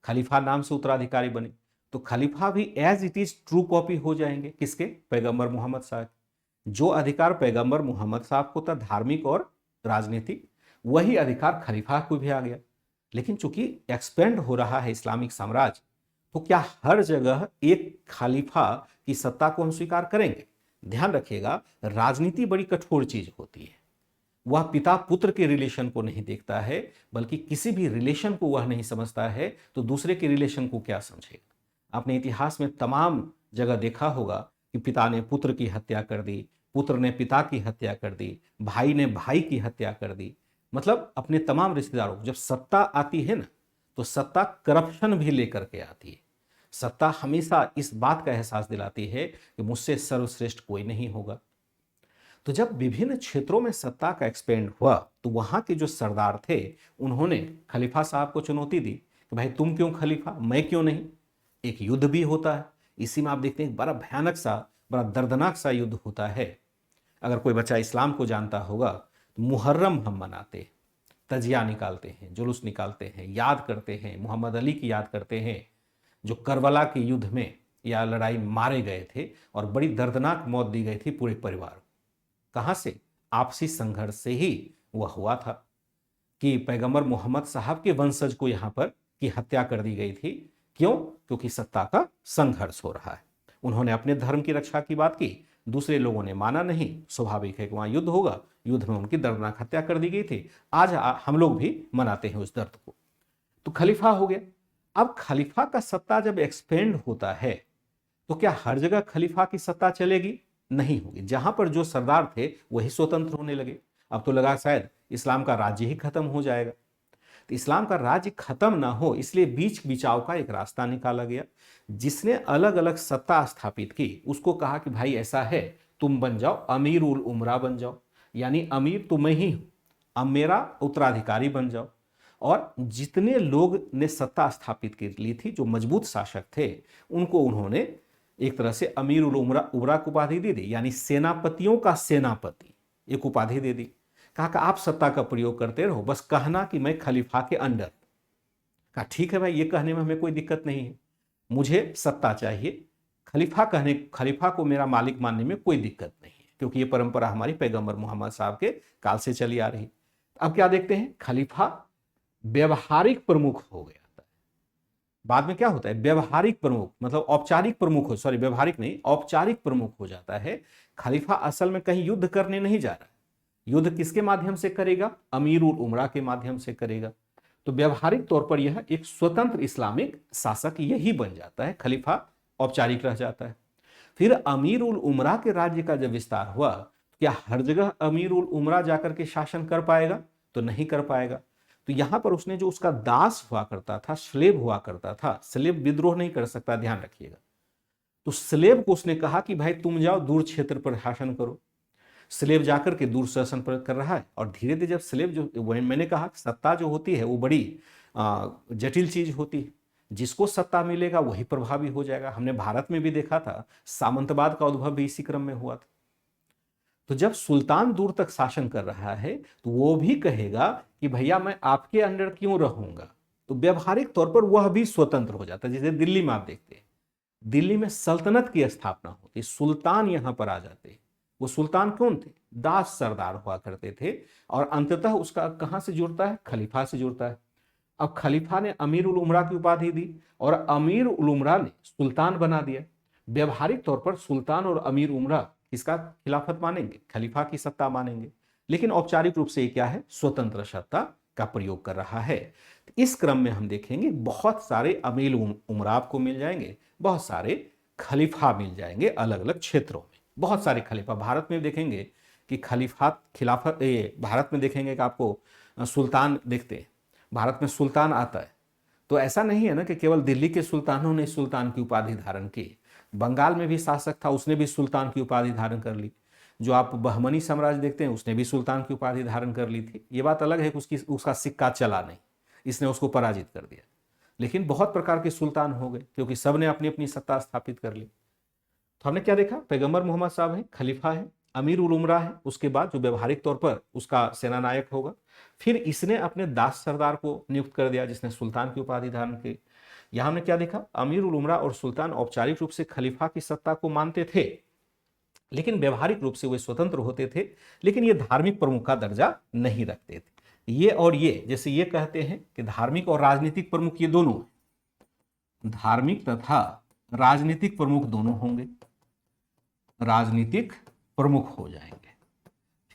खलीफा नाम से उत्तराधिकारी बने। तो खलीफा भी as it is true copy हो जाएंगे किसके, पैगंबर मोहम्मद साहब। जो अधिकार पैगंबर मोहम्मद साहब को था धार्मिक और राजनीतिक, वही अधिकार खलीफा को भी आ गया। लेकिन चूंकि एक्सपेंड हो रहा है इस्लामिक साम्राज्य, तो क्या हर जगह एक खलीफा की सत्ता को हम स्वीकार करेंगे। ध्यान रखिएगा, राजनीति बड़ी कठोर चीज होती है, वह पिता पुत्र के रिलेशन को नहीं देखता है, बल्कि किसी भी रिलेशन को वह नहीं समझता है, तो दूसरे के रिलेशन को क्या समझेगा। आपने इतिहास में तमाम जगह देखा होगा कि पिता ने पुत्र की हत्या कर दी, पुत्र ने पिता की हत्या कर दी, भाई ने भाई की हत्या कर दी। मतलब अपने तमाम रिश्तेदारों, जब सत्ता आती है ना, तो सत्ता करप्शन भी लेकर के आती है। सत्ता हमेशा इस बात का एहसास दिलाती है कि मुझसे सर्वश्रेष्ठ कोई नहीं होगा। तो जब विभिन्न क्षेत्रों में सत्ता का एक्सपेंड हुआ, तो वहां के जो सरदार थे उन्होंने खलीफा साहब को चुनौती दी कि भाई तुम क्यों खलीफा, मैं क्यों नहीं। एक युद्ध भी होता है, इसी में आप देखते हैं बड़ा भयानक सा, बड़ा दर्दनाक सा युद्ध होता है। अगर कोई बच्चा इस्लाम को जानता होगा, तो मुहर्रम हम मनाते हैं, तजिया निकालते हैं, जुलूस निकालते हैं, याद करते हैं, मोहम्मद अली की याद करते हैं, जो करबला के युद्ध में या लड़ाई मारे गए थे और बड़ी दर्दनाक मौत दी गई थी पूरे परिवार को। कहां से, आपसी संघर्ष से ही वह हुआ था कि पैगंबर मोहम्मद साहब के वंशज को यहां पर की हत्या कर दी गई थी। क्यों, क्योंकि सत्ता का संघर्ष हो रहा है। उन्होंने अपने धर्म की रक्षा की बात की, दूसरे लोगों ने माना नहीं, स्वाभाविक है कि वहां युद्ध होगा, युद्ध में उनकी दर्दनाक हत्या कर दी गई थी। आज हम लोग भी मनाते हैं उस दर्द को। तो खलीफा हो गया। अब खलीफा का सत्ता जब एक्सपेंड होता है, तो क्या हर जगह खलीफा की सत्ता चलेगी, नहीं होगी। जहां पर जो सरदार थे वही स्वतंत्र होने लगे। अब तो लगा शायद इस्लाम का राज्य ही खत्म हो जाएगा। तो इस्लाम का राज्य खत्म ना हो, इसलिए बीच बिचाव का एक रास्ता निकाला गया। जिसने अलग अलग सत्ता स्थापित की उसको कहा कि भाई ऐसा है, तुम बन जाओ अमीर उल उमरा बन जाओ, यानी अमीर तो मैं ही हूं, अब मेरा उत्तराधिकारी बन जाओ। और जितने लोग ने सत्ता स्थापित कर ली थी, जो मजबूत शासक थे, उनको उन्होंने एक तरह से अमीर उल उमरा को उपाधि दे दी, यानी सेनापतियों का सेनापति एक उपाधि दे दी। कहा कि आप सत्ता का प्रयोग करते रहो, बस कहना कि मैं खलीफा के अंडर। कहा ठीक है भाई, ये कहने में हमें कोई दिक्कत नहीं है, मुझे सत्ता चाहिए, खलीफा को मेरा मालिक मानने में कोई दिक्कत नहीं है, क्योंकि ये परंपरा हमारी पैगंबर मोहम्मद साहब के काल से चली आ रही। अब क्या देखते हैं, खलीफा व्यवहारिक प्रमुख हो गया। बाद में क्या होता है, व्यवहारिक प्रमुख, मतलब औपचारिक प्रमुख हो, सॉरी व्यवहारिक नहीं, औपचारिक प्रमुख हो जाता है। खलीफा असल में कहीं युद्ध करने नहीं जा रहा है, युद्ध किसके माध्यम से करेगा, अमीर उल उमरा के माध्यम से करेगा। तो व्यवहारिक तौर पर यह एक स्वतंत्र इस्लामिक शासक यही बन जाता है, खलीफा औपचारिक रह जाता है। फिर अमीर उल उमरा के राज्य का जब विस्तार हुआ, क्या हर जगह अमीर उल उमरा जाकर के शासन कर पाएगा, तो नहीं कर पाएगा। तो यहां पर उसने जो उसका दास हुआ करता था, स्लेव हुआ करता था, स्लेव विद्रोह नहीं कर सकता, ध्यान रखिएगा। तो स्लेव को उसने कहा कि भाई तुम जाओ दूर क्षेत्र पर शासन करो। स्लेव जाकर के दूर शासन पर कर रहा है, और धीरे धीरे जब स्लेव जो, वही मैंने कहा सत्ता जो होती है वो बड़ी जटिल चीज होती है। जिसको सत्ता मिलेगा वही प्रभावी हो जाएगा। हमने भारत में भी देखा था, सामंतवाद का उद्भव भी इसी क्रम में हुआ था। तो जब सुल्तान दूर तक शासन कर रहा है तो वो भी कहेगा कि भैया मैं आपके अंडर क्यों रहूंगा, तो व्यवहारिक तौर पर वह भी स्वतंत्र हो जाता है। जैसे दिल्ली में आप देखते हैं, दिल्ली में सल्तनत की स्थापना होती, सुल्तान यहां पर आ जाते। वो सुल्तान कौन थे? दास सरदार हुआ करते थे, और अंततः उसका कहां से जुड़ता है? खलीफा से जुड़ता है। अब खलीफा ने अमीर उल उमरा की उपाधि दी, और अमीर उल उमरा ने सुल्तान बना दिया। व्यवहारिक तौर पर सुल्तान और अमीर उमरा किसका खिलाफत मानेंगे? खलीफा की सत्ता मानेंगे। लेकिन औपचारिक रूप से ये क्या है? स्वतंत्र सत्ता का प्रयोग कर रहा है। इस क्रम में हम देखेंगे बहुत सारे अमीर उमरा आपको मिल जाएंगे, बहुत सारे खलीफा मिल जाएंगे अलग अलग क्षेत्रों में। बहुत सारे खलीफा भारत में देखेंगे कि खलीफात खिलाफत, भारत में देखेंगे कि आपको सुल्तान देखते हैं, भारत में सुल्तान आता है। तो ऐसा नहीं है ना कि केवल दिल्ली के सुल्तानों ने सुल्तान की उपाधि धारण की। बंगाल में भी शासक था, उसने भी सुल्तान की उपाधि धारण कर ली। जो आप बहमनी साम्राज्य देखते हैं, उसने भी सुल्तान की उपाधि धारण कर ली थी। ये बात अलग है कि उसका सिक्का चला नहीं, इसने उसको पराजित कर दिया। लेकिन बहुत प्रकार के सुल्तान हो गए, क्योंकि सब ने अपनी अपनी सत्ता स्थापित कर ली। तो हमने क्या देखा? पैगंबर मोहम्मद साहब है, खलीफा है, अमीर उल उमरा है, उसके बाद जो व्यवहारिक तौर पर उसका सेनानायक होगा। फिर इसने अपने दास सरदार को नियुक्त कर दिया, जिसने सुल्तान की उपाधि धारण की। यहां हमने क्या देखा? अमीर उल उमरा और सुल्तान औपचारिक रूप से खलीफा की सत्ता को मानते थे, लेकिन व्यवहारिक रूप से वे स्वतंत्र होते थे, लेकिन ये धार्मिक प्रमुख का दर्जा नहीं रखते थे। ये और ये, जैसे ये कहते हैं कि धार्मिक और राजनीतिक प्रमुख ये दोनों, धार्मिक तथा राजनीतिक प्रमुख दोनों होंगे, राजनीतिक प्रमुख हो जाएंगे,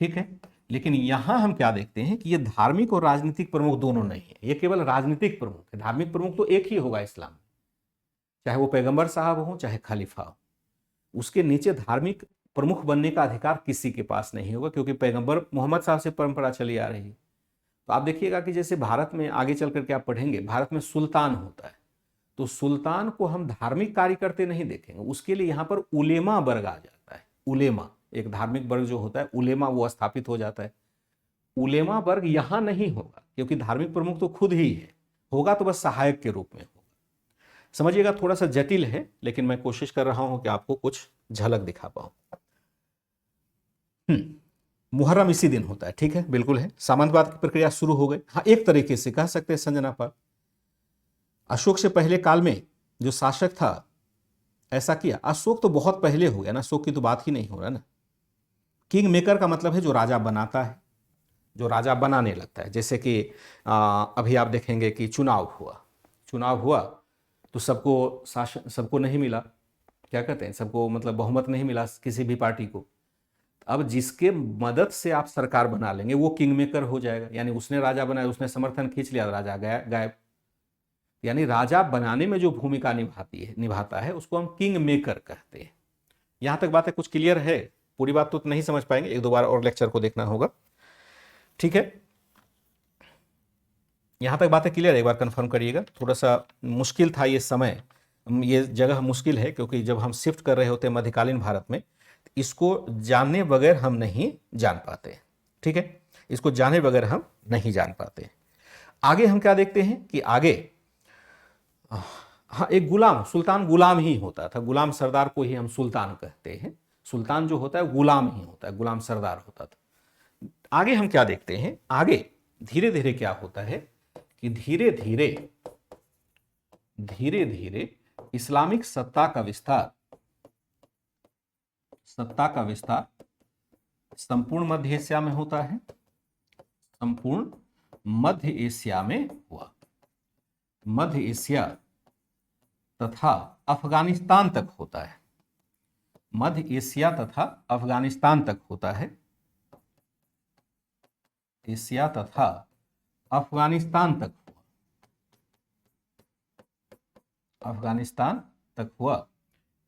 ठीक है। लेकिन यहां हम क्या देखते हैं कि ये धार्मिक और राजनीतिक प्रमुख दोनों नहीं है, ये केवल राजनीतिक प्रमुख है। धार्मिक प्रमुख तो एक ही होगा इस्लाम में, चाहे वो पैगंबर साहब हो चाहे खलीफा हो। उसके नीचे धार्मिक प्रमुख बनने का अधिकार किसी के पास नहीं होगा, क्योंकि पैगंबर मोहम्मद साहब से परंपरा चली आ रही है। तो आप देखिएगा कि जैसे भारत में आगे चल करके आप पढ़ेंगे, भारत में सुल्तान होता है, तो सुल्तान को हम धार्मिक कार्य करते नहीं देखेंगे। उसके लिए यहाँ पर उलेमा वर्ग आ जाता है। उलेमा एक धार्मिक वर्ग जो होता है, उलेमा वो स्थापित हो जाता है। उलेमा वर्ग यहां नहीं होगा, क्योंकि धार्मिक प्रमुख तो खुद ही है, होगा तो बस सहायक के रूप में होगा। समझिएगा, थोड़ा सा जटिल है, लेकिन मैं कोशिश कर रहा हूं कि आपको कुछ झलक दिखा पाऊं। मुहर्रम इसी दिन होता है, ठीक है, बिल्कुल है। सामंतवाद की प्रक्रिया शुरू हो गई, हाँ, एक तरीके से कह सकते हैं संजना पर। अशोक से पहले काल में जो शासक था ऐसा किया। अशोक तो बहुत पहले हो गया ना, अशोक की तो बात ही नहीं हो रहा ना। किंग मेकर का मतलब है जो राजा बनाता है, जो राजा बनाने लगता है। जैसे कि अभी आप देखेंगे कि चुनाव हुआ तो सबको शासन, सबको नहीं मिला, क्या कहते हैं, सबको मतलब बहुमत नहीं मिला किसी भी पार्टी को। अब जिसके मदद से आप सरकार बना लेंगे वो किंग मेकर हो जाएगा। यानी उसने राजा बनाया, उसने समर्थन खींच लिया, राजा गया गायब। यानी राजा बनाने में जो भूमिका निभाता है उसको हम किंग मेकर कहते हैं। यहां तक बातें कुछ क्लियर है? पूरी बात तो नहीं समझ पाएंगे, एक दो बार और लेक्चर को देखना होगा, ठीक है। यहां तक बातें क्लियर है? एक बार कंफर्म करिएगा। थोड़ा सा मुश्किल था ये समय, ये जगह मुश्किल है, क्योंकि जब हम शिफ्ट कर रहे होते हैं मध्यकालीन भारत में, इसको जानने बगैर हम नहीं जान पाते, ठीक है। इसको जाने बगैर हम नहीं जान पाते। आगे हम क्या देखते हैं कि आगे, हाँ, एक गुलाम, सुल्तान गुलाम ही होता था। गुलाम सरदार को ही हम सुल्तान कहते हैं। सुल्तान जो होता है गुलाम ही होता है, गुलाम सरदार होता था। आगे हम क्या देखते हैं? आगे धीरे धीरे क्या होता है कि धीरे धीरे इस्लामिक सत्ता का विस्तार संपूर्ण मध्य एशिया में होता है, संपूर्ण मध्य एशिया में हुआ। मध्य एशिया तथा अफगानिस्तान तक होता है, मध्य एशिया तथा अफगानिस्तान तक होता है, एशिया तथा अफगानिस्तान तक हुआ, अफगानिस्तान तक हुआ।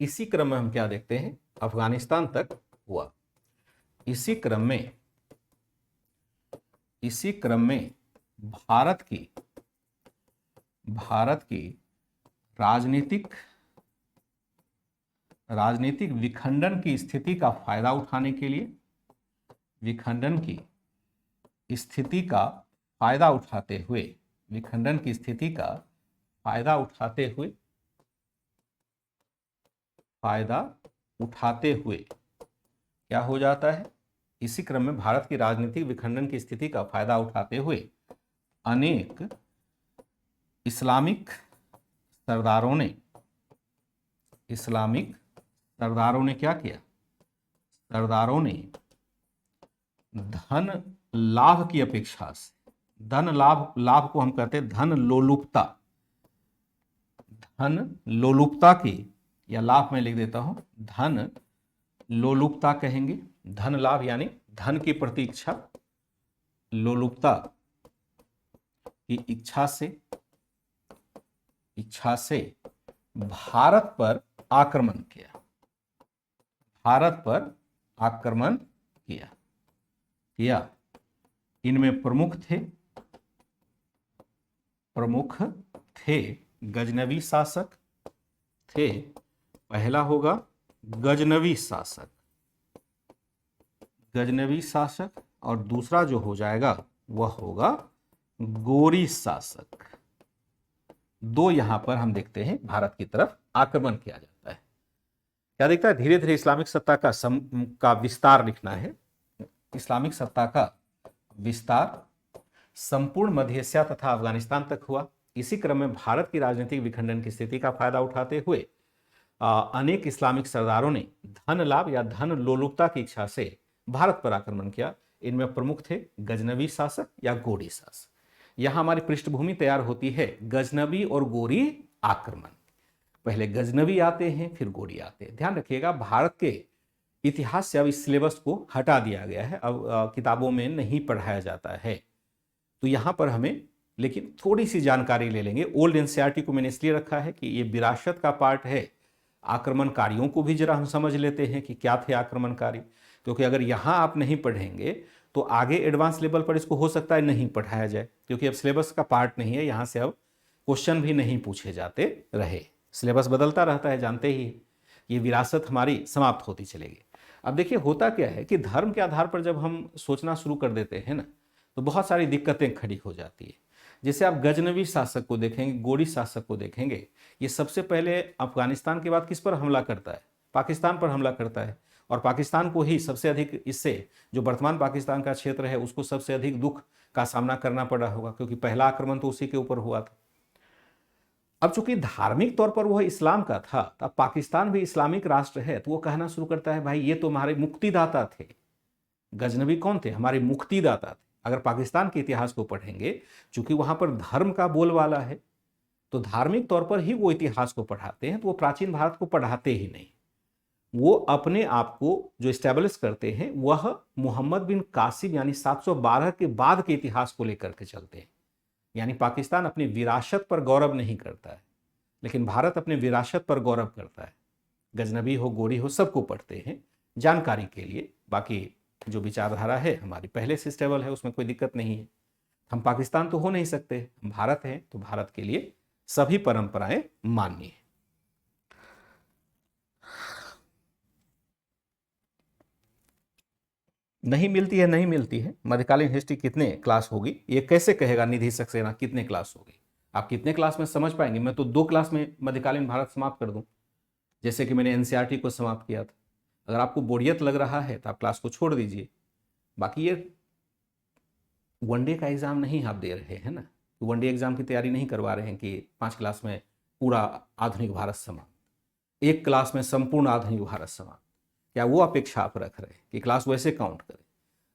इसी क्रम में हम क्या देखते हैं? अफगानिस्तान तक हुआ। इसी क्रम में भारत की राजनीतिक राजनीतिक विखंडन की स्थिति का फायदा उठाने के लिए, विखंडन की स्थिति का फायदा उठाते हुए, विखंडन की स्थिति का फायदा उठाते हुए, फायदा उठाते हुए क्या हो जाता है, इसी क्रम में भारत की राजनीतिक विखंडन की स्थिति का फायदा उठाते हुए अनेक इस्लामिक सरदारों ने, इस्लामिक सरदारों ने क्या किया, सरदारों ने धन लाभ की अपेक्षा से, धन लाभ, लाभ को हम कहते हैं धन लोलुपता, धन लोलुपता की, या लाभ में लिख देता हूं, धन लोलुपता कहेंगे, धन लाभ यानी धन की प्रतीक्षा, लोलुपता की इच्छा से भारत पर आक्रमण किया, भारत पर आक्रमण किया। इनमें प्रमुख थे गजनवी शासक थे, पहला होगा गजनवी शासक, गजनवी शासक, और दूसरा जो हो जाएगा वह होगा गोरी शासक। दो यहां पर हम देखते हैं भारत की तरफ आक्रमण किया जाता है। क्या दिखता है, धीरे धीरे इस्लामिक सत्ता का विस्तार लिखना है। इस्लामिक सत्ता का विस्तार संपूर्ण मध्य एशिया तथा अफगानिस्तान तक हुआ। इसी क्रम में भारत की राजनीतिक विखंडन की स्थिति का फायदा उठाते हुए अनेक इस्लामिक सरदारों ने धन लाभ या धन लोलुपता की इच्छा से भारत पर आक्रमण किया। इनमें प्रमुख थे गजनवी शासक या गोरी शासक। यहां हमारी पृष्ठभूमि तैयार होती है गजनवी और गोरी आक्रमण। पहले गजनवी आते हैं, फिर गोरी आते हैं। ध्यान रखिएगा, भारत के इतिहास से अब इस सिलेबस को हटा दिया गया है, अब किताबों में नहीं पढ़ाया जाता है। तो यहां पर हमें लेकिन थोड़ी सी जानकारी ले लेंगे। ओल्ड एनसीईआरटी को मैंने इसलिए रखा है कि ये विरासत का पार्ट है। आक्रमणकारियों को भी जरा हम समझ लेते हैं कि क्या थे आक्रमणकारी, क्योंकि अगर यहाँ आप नहीं पढ़ेंगे तो आगे एडवांस लेवल पर इसको हो सकता है नहीं पढ़ाया जाए, क्योंकि अब सिलेबस का पार्ट नहीं है। यहाँ से अब क्वेश्चन भी नहीं पूछे जाते रहे, सिलेबस बदलता रहता है, जानते ही। ये विरासत हमारी समाप्त होती चलेगी। अब देखिए होता क्या है कि धर्म के आधार पर जब हम सोचना शुरू कर देते हैं ना, तो बहुत सारी दिक्कतें खड़ी हो जाती है। जैसे आप गजनवी शासक को देखेंगे, गोरी शासक को देखेंगे, ये सबसे पहले अफगानिस्तान के बाद किस पर हमला करता है, पाकिस्तान पर हमला करता है। और पाकिस्तान को ही सबसे अधिक, इससे जो वर्तमान पाकिस्तान का क्षेत्र है उसको सबसे अधिक दुख का सामना करना पड़ा होगा, क्योंकि पहला आक्रमण तो उसी के ऊपर हुआ था। अब चूंकि धार्मिक तौर पर वह इस्लाम का था, तब पाकिस्तान भी इस्लामिक राष्ट्र है, तो वो कहना शुरू करता है भाई ये तो हमारे मुक्तिदाता थे। गजनवी कौन थे, हमारे मुक्तिदाता थे। अगर पाकिस्तान के इतिहास को पढ़ेंगे, चूंकि वहां पर धर्म का बोलबाला है, तो धार्मिक तौर पर ही वो इतिहास को पढ़ाते हैं, तो वो प्राचीन भारत को पढ़ाते ही नहीं। वो अपने आप को जो एस्टेब्लिश करते हैं वह मोहम्मद बिन कासिम यानी 712 के बाद के इतिहास को लेकर के चलते हैं। यानी पाकिस्तान अपनी विरासत पर गौरव नहीं करता है, लेकिन भारत अपने विरासत पर गौरव करता है। गजनबी हो, गोरी हो, सबको पढ़ते हैं जानकारी के लिए। बाकी जो विचारधारा है हमारी पहले से स्टेबल है, उसमें कोई दिक्कत नहीं है। हम पाकिस्तान तो हो नहीं सकते, हम भारत हैं, तो भारत के लिए सभी परंपराएं मान्य है। नहीं मिलती है, नहीं मिलती है। मध्यकालीन हिस्ट्री कितने क्लास होगी, ये कैसे कहेगा निधि सक्सेना कितने क्लास होगी? आप कितने क्लास में समझ पाएंगे? मैं तो 2 क्लास में मध्यकालीन भारत समाप्त कर दूं, जैसे कि मैंने एनसीईआरटी को समाप्त किया था। अगर आपको बोरियत लग रहा है तो आप क्लास को छोड़ दीजिए। बाकी ये वनडे का एग्जाम नहीं आप दे रहे हैं ना, तो वनडे एग्जाम की तैयारी नहीं करवा रहे हैं कि 5 क्लास में पूरा आधुनिक भारत समाप्त, 1 क्लास में संपूर्ण आधुनिक भारत समाप्त। क्या वो अपेक्षा आप रख रहे हैं कि क्लास वैसे काउंट करें?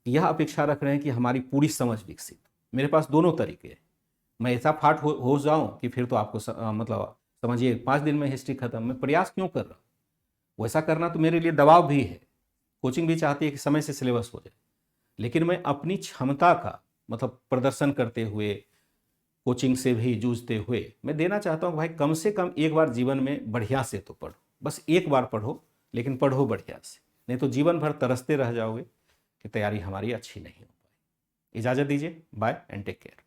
यह अपेक्षा रख रहे हैं कि हमारी पूरी समझ विकसित। मेरे पास दोनों तरीके हैं। मैं ऐसा फाट हो जाऊं कि फिर तो आपको मतलब समझिए 5 दिन में हिस्ट्री खत्म। मैं प्रयास क्यों कर रहा हूं? वैसा करना तो मेरे लिए दबाव भी है। कोचिंग भी चाहती है कि समय से सिलेबस हो जाए, लेकिन मैं अपनी क्षमता का मतलब प्रदर्शन करते हुए, कोचिंग से भी जूझते हुए मैं देना चाहता हूँ भाई कम से कम एक बार जीवन में बढ़िया से तो पढ़ो। बस एक बार पढ़ो, लेकिन पढ़ो बढ़िया से, नहीं तो जीवन भर तरसते रह जाओगे कि तैयारी हमारी अच्छी नहीं हो पाई। इजाज़त दीजिए, बाय एंड टेक केयर।